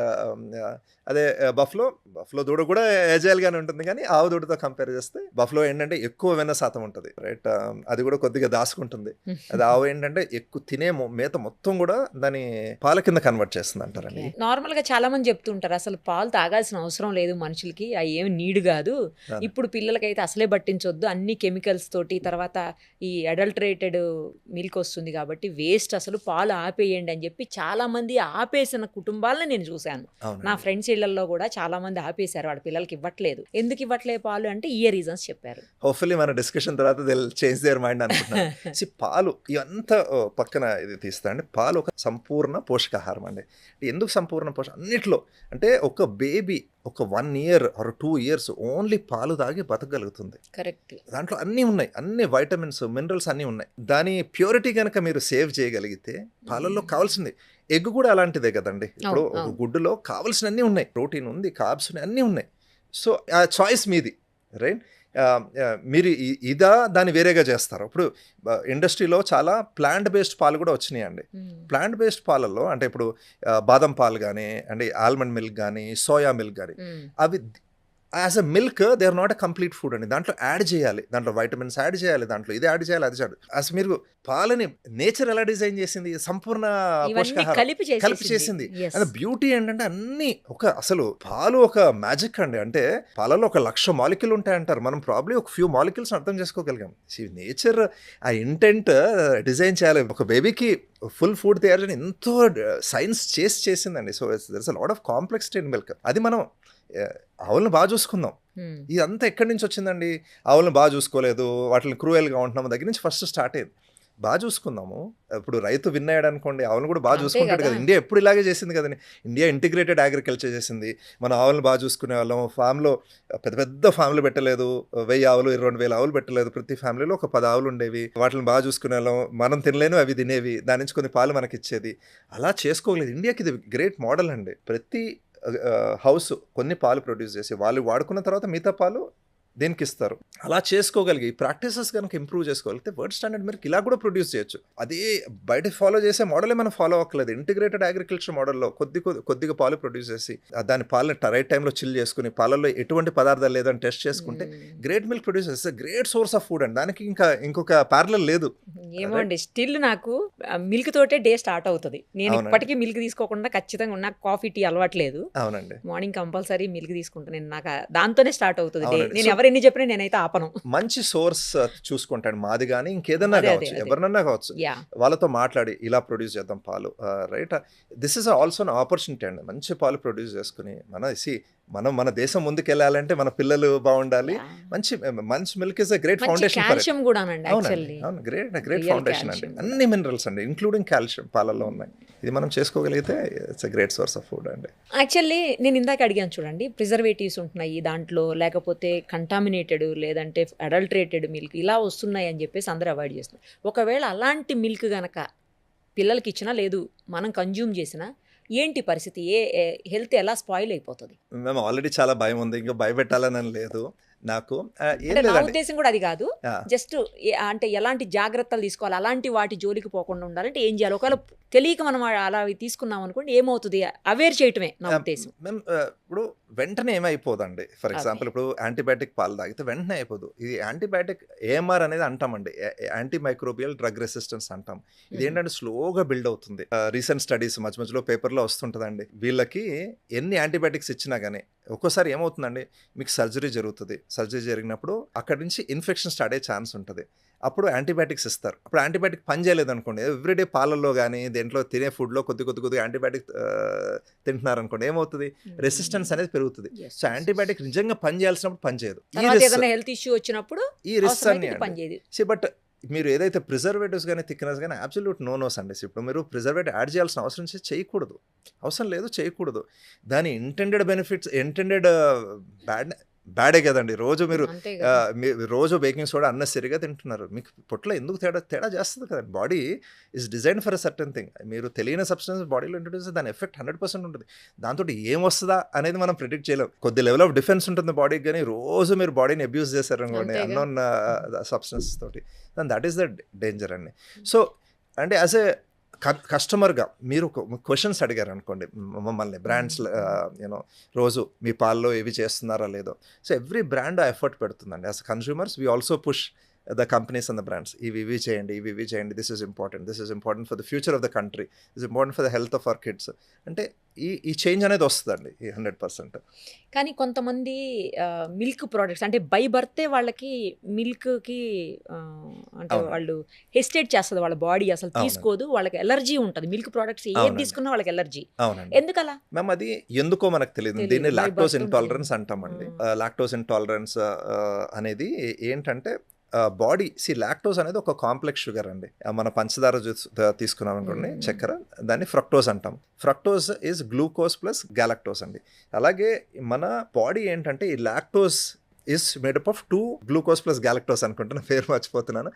అదే బఫ్లో దూడ కూడా ఎజైల్ గానే ఉంటుంది, కానీ ఆవు దూడతో కంపేర్ చేస్తే బఫ్లో ఏంటంటే ఎక్కువ వెన్న శాతం ఉంటుంది. రైట్. అది కూడా కొద్దిగా దాచుకుంటుంది. అది ఆవు ఏంటంటే ఎక్కువ తినే మేత మొత్తం కూడా దాని పాల కింద కన్వర్ట్ చేస్తుంది అంటారండి. నార్మల్ గా చాలా మంది చెప్తుంటారు అసలు పాలు తాగాల్సిన అవసరం లేదు మనుషులకి, అవి ఏమి నీడ్ కాదు, ఇప్పుడు పిల్లలకైతే అసలే పట్టించొద్దు, అన్ని కెమికల్స్ తోటి తర్వాత ఈ అడల్టరేటెడ్ మిల్క్ వస్తుంది కాబట్టి వేస్ట్, అసలు పాలు ఆపేయండి అని చెప్పి చాలా మంది ఆపేసిన కుటుంబాలను నేను చూశాను. నా ఫ్రెండ్స్ ఇళ్లలో కూడా చాలా మంది ఆపేశారు, వాళ్ళ పిల్లలకి ఇవ్వట్లేదు. ఎందుకు ఇవ్వట్లేదు పాలు అంటే ఈ రీజన్స్ చెప్పారు. హోప్ఫుల్లీ మన డిస్కషన్ తర్వాత they will change their mind అనుకుంటున్నాను. పాలు ఇవంతా పక్కన ఇది తీస్తా అండి. పాలు ఒక సంపూర్ణ పోషకాహారం అండి. ఎందుకు సంపూర్ణ అన్నిట్లో అంటే ఒక బేబీ ఒక 1 year or 2 years ఓన్లీ పాలు తాగి బతకగలుగుతుంది. కరెక్ట్. దాంట్లో అన్నీ ఉన్నాయి, అన్ని వైటమిన్స్ మినరల్స్ అన్నీ ఉన్నాయి. దాని ప్యూరిటీ కనుక మీరు సేవ్ చేయగలిగితే పాలల్లో కావాల్సింది. ఎగ్ కూడా అలాంటిదే కదండి. ఇప్పుడు ఒక గుడ్డులో కావాల్సిన అన్నీ ఉన్నాయి, ప్రోటీన్ ఉంది, కార్బ్స్ ఉన్నాయి, అన్నీ ఉన్నాయి. సో ఆ చాయిస్ మీది. రైట్. మీరు ఇదా దాన్ని వేరేగా చేస్తారు. ఇప్పుడు ఇండస్ట్రీలో చాలా ప్లాంట్ బేస్డ్ పాలు కూడా వచ్చినాయండి. ప్లాంట్ బేస్డ్ పాలల్లో అంటే ఇప్పుడు బాదం పాలు కానీ అంటే ఆల్మండ్ మిల్క్ కానీ సోయా మిల్క్ కానీ అవి as a milk they are not a complete food అండి. దాంట్లో యాడ్ చేయాలి, దాంట్లో వైటమిన్స్ యాడ్ చేయాలి, దాంట్లో ఇది యాడ్ చేయాలి, అది చేయాలి. అసలు మీరు పాలని నేచర్ ఎలా డిజైన్ చేసింది, సంపూర్ణ పోషకాహారం కలిపి చేసింది. అండ్ బ్యూటీ ఏంటంటే అన్ని అసలు పాలు ఒక మ్యాజిక్ అండి. అంటే పాలలో 1,00,000 మాలిక్యూల్ ఉంటాయంటారు, మనం ప్రాబ్లీ ఒక ఫ్యూ మాలిక్యూల్స్ అర్థం చేసుకోగలిగాం. నేచర్ ఆ ఇంటెంట్ డిజైన్ చేయాలి, ఒక బేబీకి ఫుల్ ఫుడ్ తయారు చేయని ఎంతో సైన్స్ చేసిందండి. So దర్స్ a lot of complexity in milk. అది మనం ఆవులను బాగా చూసుకుందాం. ఇదంతా ఎక్కడి నుంచి వచ్చిందండి? ఆవులను బాగా చూసుకోలేదు, వాటిని క్రూయల్గా ఉంటున్నాము దగ్గర నుంచి ఫస్ట్ స్టార్ట్ అయ్యింది. బాగా చూసుకుందాము. ఇప్పుడు రైతు విన్ అయ్యాడు అనుకోండి, ఆవులను కూడా బాగా చూసుకుంటాడు కదా. ఇండియా ఎప్పుడు ఇలాగే చేసింది కదండి. ఇండియా ఇంటిగ్రేటెడ్ అగ్రికల్చర్ చేసింది. మన ఆవులను బాగా చూసుకునే వాళ్ళం. ఫామ్లో పెద్ద ఫామ్లు పెట్టలేదు, 1000 ఆవులు 22,000 ఆవులు పెట్టలేదు. ప్రతి ఫ్యామిలీలో ఒక 10 ఆవులు ఉండేవి. వాటిని బాగా చూసుకునే వాళ్ళం. మనం తినలేను, అవి తినేవి. దాని నుంచి కొన్ని పాలు మనకి ఇచ్చేది. అలా చేసుకోగలేదు. ఇండియాకి ఇది గ్రేట్ మోడల్ అండి. ప్రతి హౌస్ కొన్ని పాలు ప్రొడ్యూస్ చేసి వాళ్ళు వాడుకున్న తర్వాత మిగతా పాలు దేనికి ఇస్తారు. అలా చేసుకోగలిగి ప్రాక్టీసెస్ కనుక ఇంప్రూవ్ చేసుకోగలిగితే వరల్డ్ స్టాండర్డ్ మిల్క్ ఇలా కూడా ప్రొడ్యూస్ చేయొచ్చు. అదే బయట ఫాలో చేసే మోడలే మనం ఫాలో అవ్వట్లేదు. ఇంటిగ్రేటెడ్ అగ్రికల్చర్ మోడల్లో కొద్దిగా పాలు ప్రొడ్యూస్ చేసి దాని పాలని రైట్ టైంలో చిల్ చేసుకుని పాలల్లో ఎటువంటి పదార్థాలు లేదని టెస్ట్ చేసుకుంటే గ్రేట్ మిల్క్ ప్రొడ్యూస్ చేస్తే గ్రేట్ సోర్స్ ఆఫ్ ఫుడ్ అండి. దానికి ఇంకొక ప్యారలల్ లేదు. ఏమో అండి, స్టిల్ నాకు మిల్క్ తోటే డే స్టార్ట్ అవుతుంది. నేను ఇప్పటికీ మిల్క్ తీసుకోకుండా ఖచ్చితంగా నాకు కాఫీ టీ అలవాట్లేదు. అవునండి. మార్నింగ్ కంపల్సరీ మిల్క్ తీసుకుంటాను. నాకు దాంతోనే స్టార్ట్ అవుతుంది డే. నేను ఎవరెన్ని చెప్పినా నేనైతే ఆపను. మంచి సోర్స్ చూసుకుంటాను. మాది కానీ ఇంకేదన్నా కావచ్చు, ఎవరినన్నా కావచ్చు, వాళ్ళతో మాట్లాడి ఇలా ప్రొడ్యూస్ చేద్దాం పాలు. Right. This is also an opportunity అండి. మంచి పాలు ప్రొడ్యూస్ చేసుకుని మన దేశం ముందుకు వెళ్ళాలంటే మన పిల్లలు బాగుండాలి. మంచి milk is a great foundation. Calcium కూడా అవును, గ్రేట్ ఫౌండేషన్ అండి. అన్ని మినరల్స్ అండి ఇంక్లూడింగ్ కాల్షియం పాలల్లో ఉన్నాయి. ఇది మనం చేసుకోగలిగితే it's a great source of food అండి. యాక్చువల్లీ నేను ఇందాక అడిగాను చూడండి, ప్రిజర్వేటివ్స్ ఉంటున్నాయి దాంట్లో, లేకపోతే కంటామినేటెడ్ లేదంటే అడల్టరేటెడ్ మిల్క్ ఇలా వస్తున్నాయి అని చెప్పేసి అందరూ అవాయిడ్ చేస్తున్నారు. ఒకవేళ అలాంటి మిల్క్ గనక పిల్లలకి ఇచ్చినా లేదు మనం కన్జ్యూమ్ చేసినా ఏంటి పరిస్థితి? హెల్త్ ఎలా స్పాయిల్ అయిపోతుంది? మేము ఆల్రెడీ చాలా భయం ఉంది, ఇంకా భయపెట్టాలని లేదు నాకు. ఏం అంటే నా లేదండి. ఉద్దేశం కూడా అది కాదు. ఆ, జస్ట్ అంటే ఎలాంటి జాగ్రత్తలు తీసుకోవాలి, అలాంటి వాటి జోలికి పోకుండా ఉండాలంటే ఏం చేయాలి? ఒకవేళ తెలియక మనం అలా అవి తీసుకున్నాం అనుకోండి, ఏమవుతుంది? అవేర్ చేయటమే నా ఉద్దేశం. మేము ఇప్పుడు వెంటనే ఏమైపోదండి. ఫర్ ఎగ్జాంపుల్ ఇప్పుడు యాంటీబయాటిక్ పాలు తాగితే వెంటనే అయిపోదు. ఇది యాంటీబయాటిక్ ఏఎంఆర్ అనేది అంటామండి, యాంటీ మైక్రోబియల్ డ్రగ్ రెసిస్టెన్స్ అంటాం. ఇది ఏంటంటే స్లోగా బిల్డ్ అవుతుంది. రీసెంట్ స్టడీస్ మధ్య మధ్యలో పేపర్లో వస్తుంటుందండి. వీళ్ళకి ఎన్ని యాంటీబయాటిక్స్ ఇచ్చినా కానీ ఒక్కోసారి ఏమవుతుందండి, మీకు సర్జరీ జరుగుతుంది. సర్జరీ జరిగినప్పుడు అక్కడి నుంచి ఇన్ఫెక్షన్ స్టార్ట్ అయ్యే ఛాన్స్ ఉంటుంది. అప్పుడు యాంటీబయాటిక్స్ ఇస్తారు. అప్పుడు యాంటీబయాటిక్ పని చేయలేదు అనుకోండి, ఎవ్రీడే పాలల్లో కానీ దేంట్లో తినే ఫుడ్లో కొద్దిగా యాంటీబయాటిక్ తింటున్నారు అనుకోండి, ఏమవుతుంది, రెసిస్టెన్స్ అనేది పెరుగుతుంది. సో యాంటీబయాటిక్ నిజంగా పని చేయాల్సినప్పుడు పని చేయదు. ఏదైనా హెల్త్ ఇష్యూ వచ్చినప్పుడు ఈ రిస్క్ అన్ని పనిచేయదు. బట్ మీరు ఏదైతే ప్రిజర్వేటివ్స్ కానీ థిక్నెస్ కానీ అబ్సల్యూట్ నోస్ అండి. ఇప్పుడు మీరు ప్రిజర్వేటివ్ యాడ్ చేయాల్సిన అవసరం చేయకూడదు, అవసరం లేదు, చేయకూడదు. దాని ఇంటెండెడ్ బెనిఫిట్స్, ఇంటెండెడ్ బ్యాడే కదండి. రోజు మీరు రోజు బేకింగ్ సోడా అన్నెసరీగా తింటున్నారు, మీకు పొట్లో ఎందుకు తేడా చేస్తుంది కదండి. Body is design for a certain thing. మీరు తెలియని సబ్స్టెన్స్ బాడీలో ఇంట్రొడ్యూస్ దాని ఎఫెక్ట్ 100% ఉంటుంది. దాంతో ఏం వస్తుందా అనేది మనం ప్రిడిక్ట్ చేయలేం. కొద్ది లెవెల్ ఆఫ్ డిఫెన్స్ ఉంటుంది బాడీకి, కానీ రోజు మీరు బాడీని అబ్యూస్ చేశారనుకోండి అన్నోన్ సబ్స్టెన్స్ తోటి, దట్ ఈస్ ద డేంజర్ అండి. సో అంటే యాజ్ ఏ కస్టమర్గా మీరు క్వశ్చన్స్ అడిగారు అనుకోండి మమ్మల్ని, బ్రాండ్స్ యూనో రోజు మీ పాల్లో ఇవి చేస్తున్నారా లేదో. సో ఎవ్రీ బ్రాండ్ ఆ ఎఫర్ట్ పెడుతుందండి. As consumers we also push the companies and the brands. ఇవి చేయండి, ఇవి చేయండి, this is important for the future of the country, this important for the health of our kids. అంటే ఈ చేంజ్ అనేది వస్తుందండి, ఈ 100%. కానీ కొంతమంది మిల్క్ ప్రోడక్ట్స్ అంటే బై బర్తే వాళ్ళకి మిల్క్కి అంటే వాళ్ళు హెసిటేట్ చేస్తుంది, వాళ్ళ బాడీ అసలు తీసుకోదు, వాళ్ళకి ఎలర్జీ ఉంటుంది. మిల్క్ ప్రోడక్ట్స్ ఏది తీసుకున్నా వాళ్ళకి ఎలర్జీ. అవునండి. ఎందుకలా? మేము అది ఎందుకో మనకు తెలియదు. దీన్ని లాక్టోస్ ఇంటాలరెన్స్ అంటామండి. లాక్టోస్ ఇంటాలరెన్స్ అనేది ఏంటంటే బాడీ లాక్టోస్ అనేది ఒక కాంప్లెక్స్ షుగర్ అండి. మన పంచదార తీసుకున్నాం అనుకోండి, చక్కెర, దాన్ని ఫ్రక్టోస్ అంటాం. Fructose is glucose plus galactose అండి. అలాగే మన బాడీ ఏంటంటే ఈ lactose is made up of 2 glucose plus galactose అనుకుంటున్నా, పేరు మర్చిపోతున్నాను.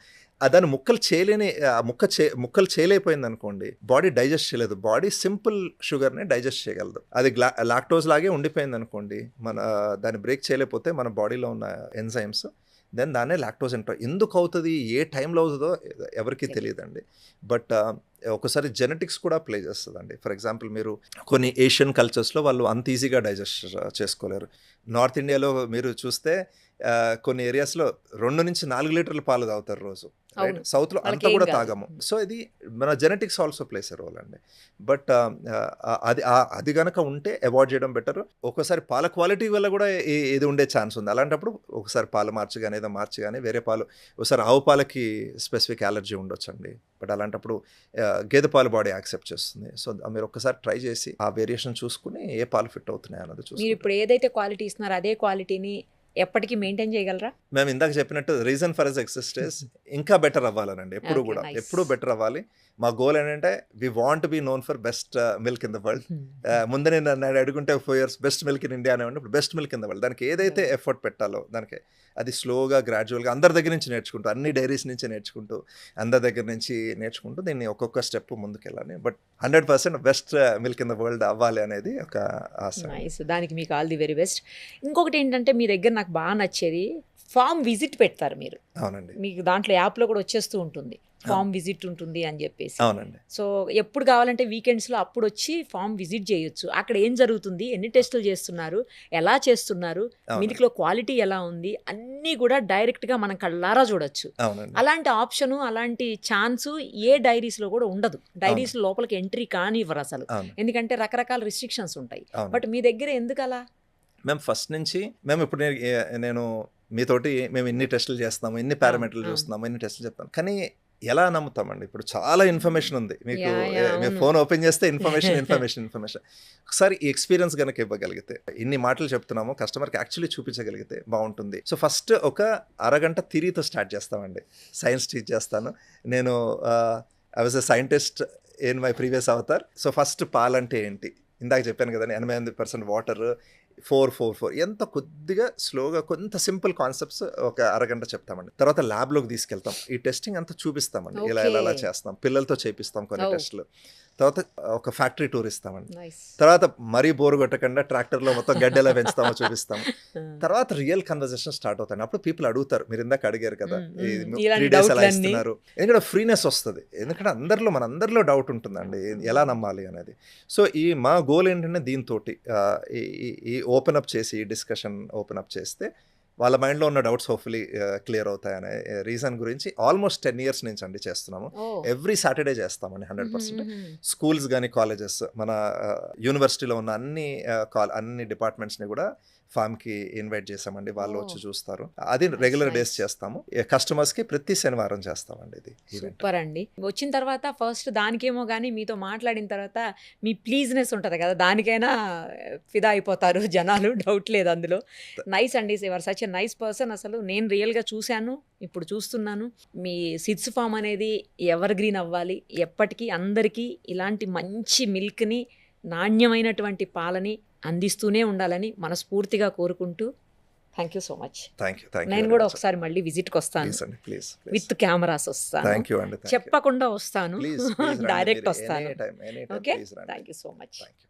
దాన్ని ముక్కలు చేయలేకపోయింది అనుకోండి, బాడీ డైజెస్ట్ చేయలేదు. బాడీ సింపుల్ షుగర్ని డైజెస్ట్ చేయగలదు. అది లాక్టోస్ లాగే ఉండిపోయింది అనుకోండి, దాన్ని బ్రేక్ చేయలేకపోతే మన బాడీలో ఉన్న ఎంజైమ్స్, దెన్ దాన్నే లాక్టోస్ ఇంటారు. ఎందుకు అవుతుంది, ఏ టైంలో అవుతుందో ఎవరికి తెలియదండి. బట్ ఒకసారి జెనెటిక్స్ కూడా ప్లే చేస్తుందండి. ఫర్ ఎగ్జాంపుల్ మీరు కొన్ని ఏషియన్ కల్చర్స్లో వాళ్ళు అంత ఈజీగా డైజెస్ట్ చేసుకోలేరు. నార్త్ ఇండియాలో మీరు చూస్తే కొన్ని ఏరియాస్లో 2 నుంచి 4 లీటర్ల పాలు తాగుతారు రోజు. సౌత్లో అంతా కూడా తాగము. సో ఇది మన genetics also plays a role అండి. బట్ అది కనుక ఉంటే అవాయిడ్ చేయడం బెటర్. ఒక్కోసారి పాల క్వాలిటీ వల్ల కూడా ఇది ఉండే ఛాన్స్ ఉంది. అలాంటప్పుడు ఒకసారి పాలు మార్చి కానీ వేరే పాలు, ఒకసారి ఆవు పాలకి స్పెసిఫిక్ అలర్జీ ఉండొచ్చండి. బట్ అలాంటప్పుడు గేదె పాలు బాడీ యాక్సెప్ట్ చేస్తుంది. సో మీరు ఒక్కసారి ట్రై చేసి ఆ వేరియేషన్ చూసుకుని ఏ పాలు ఫిట్ అవుతున్నాయి అన్నది చూసి, మీరు ఇప్పుడు ఏదైతే క్వాలిటీ ఇస్తున్నారో అదే క్వాలిటీని ఎప్పటికీ మెయింటైన్ చేయగలరా? మేము ఇందాక చెప్పినట్టు రీజన్ ఫర్ ఎగ్జిస్టెన్స్ ఇంకా బెటర్ అవ్వాలనండి. ఎప్పుడు బెటర్ అవ్వాలి. మా గోల్ ఏంటంటే we want be known for best milk in the world. ముందు నేను అడుగుంటే 4 years best milk in India అనేవాడిని, ఇప్పుడు best milk in the world. దానికి ఏదైతే ఎఫర్ట్ పెట్టాలో దానికి అది స్లోగా గ్రాడ్యువల్గా అందరి దగ్గర నుంచి నేర్చుకుంటూ, అన్ని డైరీస్ నుంచి నేర్చుకుంటూ, అందరి దగ్గర నుంచి నేర్చుకుంటూ దీన్ని ఒక్కొక్క స్టెప్ ముందుకెళ్ళాలి. But 100% best milk in the world అవ్వాలి అనేది ఒక ఆశ. దానికి మీకు ఆల్ ది వెరీ బెస్ట్. ఇంకొకటి ఏంటంటే మీ దగ్గర నాకు బాగా నచ్చేది ఫామ్ విజిట్ పెడతారు మీరు. అవునండి. మీకు దాంట్లో యాప్లో కూడా వచ్చేస్తూ ఉంటుంది, ఫామ్ విజిట్ ఉంటుంది అని చెప్పేసి. అవునండి. సో ఎప్పుడు కావాలంటే వీకెండ్స్లో అప్పుడు వచ్చి ఫామ్ విజిట్ చేయొచ్చు. అక్కడ ఏం జరుగుతుంది, ఎన్ని టెస్టులు చేస్తున్నారు, ఎలా చేస్తున్నారు, మిల్క్లో క్వాలిటీ ఎలా ఉంది, అన్నీ కూడా డైరెక్ట్గా మనం కళ్ళారా చూడొచ్చు. అలాంటి ఆప్షను, అలాంటి ఛాన్సు ఏ డైరీస్లో కూడా ఉండదు. డైరీస్ లోపలికి ఎంట్రీ కానివ్వరు అసలు, ఎందుకంటే రకరకాల రిస్ట్రిక్షన్స్ ఉంటాయి. బట్ మీ దగ్గర ఎందుకు అలా? మేము ఫస్ట్ నుంచి ఇప్పుడు నేను మీతోటి మేము ఇన్ని టెస్టులు చేస్తున్నాము, ఇన్ని పారామీటర్లు చూస్తున్నాము, ఇన్ని టెస్టులు చెప్తాను, కానీ ఎలా నమ్ముతామండి? ఇప్పుడు చాలా ఇన్ఫర్మేషన్ ఉంది మీకు. మీరు ఫోన్ ఓపెన్ చేస్తే ఇన్ఫర్మేషన్. ఒకసారి ఈ ఎక్స్పీరియన్స్ కనుక ఇవ్వగలిగితే, ఇన్ని మాటలు చెప్తున్నాము, కస్టమర్కి యాక్చువల్లీ చూపించగలిగితే బాగుంటుంది. సో ఫస్ట్ ఒక అరగంట థియరీతో స్టార్ట్ చేస్తామండి. సైన్స్ టీచ్ చేస్తాను నేను. I was a scientist in my previous avatar. So first పాలంటే ఏంటి, ఇందాక చెప్పాను కదండి, 88% వాటర్, 4 ఎంత కొద్దిగా స్లోగా కొంత సింపుల్ కాన్సెప్ట్స్ ఒక అరగంట చెప్తామండి. తర్వాత ల్యాబ్లోకి తీసుకెళ్తాం, ఈ టెస్టింగ్ అంతా చూపిస్తామండి, ఇలా Okay. ఇలా ఇలా చేస్తాం, పిల్లలతో చేపిస్తాం కొన్ని Oh. టెస్టులు. తర్వాత ఒక ఫ్యాక్టరీ టూర్ ఇస్తామండి. నైస్. తర్వాత మరీ బోర్ కొట్టకుండా ట్రాక్టర్లో మొత్తం గడ్డి ఎలా పెంచుతామో చూపిస్తాం. తర్వాత రియల్ కన్వర్జేషన్ స్టార్ట్ అవుతాయి. అప్పుడు పీపుల్ అడుగుతారు, మీరు ఇందాక అడిగారు కదా ఇలాంటి 3 days ఎలా డౌట్లన్నీ. ఇస్తున్నారు, ఎందుకంటే ఫ్రీనెస్ వస్తుంది, ఎందుకంటే మనందరిలో డౌట్ ఉంటుందండి ఎలా నమ్మాలి అనేది. సో ఈ మా గోల్ ఏంటంటే దీంతో ఈ ఓపెన్ అప్ చేసి, ఈ డిస్కషన్ ఓపెన్ అప్ చేస్తే వాళ్ళ మైండ్లో ఉన్న డౌట్స్ హోప్ఫుల్లీ క్లియర్ అవుతాయనే రీజన్ గురించి ఆల్మోస్ట్ 10 years నుంచి అండి చేస్తున్నాము. ఎవ్రీ సాటర్డే చేస్తామండి 100%. స్కూల్స్ కానీ కాలేజెస్, మన యూనివర్సిటీలో ఉన్న అన్ని డిపార్ట్మెంట్స్ని కూడా ఫామ్కి ఇన్వైట్ చేసామండి, వాళ్ళు వచ్చి చూస్తారు. అది రెగ్యులర్ డేస్ చేస్తాము. కస్టమర్స్కి ప్రతి శనివారం చేస్తామండి ఇది ఈవెంట్. సూపర్ అండి. వచ్చిన తర్వాత ఫస్ట్ దానికేమో కానీ మీతో మాట్లాడిన తర్వాత మీ ప్లీజ్నెస్ ఉంటుంది కదా, దానికైనా ఫిదా అయిపోతారు జనాలు, డౌట్ లేదు అందులో. నైస్ అండి, your such a nice person. అసలు నేను రియల్గా చూశాను, ఇప్పుడు చూస్తున్నాను. మీ సిడ్స్ ఫామ్ అనేది ఎవర్ గ్రీన్ అవ్వాలి, ఎప్పటికీ అందరికీ ఇలాంటి మంచి మిల్క్ని, నాణ్యమైనటువంటి పాలని అందిస్తూనే ఉండాలని మనస్ఫూర్తిగా కోరుకుంటూ thank you so much. Thank you. నేను కూడా ఒకసారి మళ్ళీ విజిట్కి వస్తాను, ప్లీజ్ విత్ కెమెరాస్ వస్తాను. థ్యాంక్ యూ అండి. చెప్పకుండా వస్తాను, ప్లీజ్ డైరెక్ట్ వస్తాను. ఎనీ టైం ఓకే, ప్లీజ్ రండి. Thank you so much. Thank you.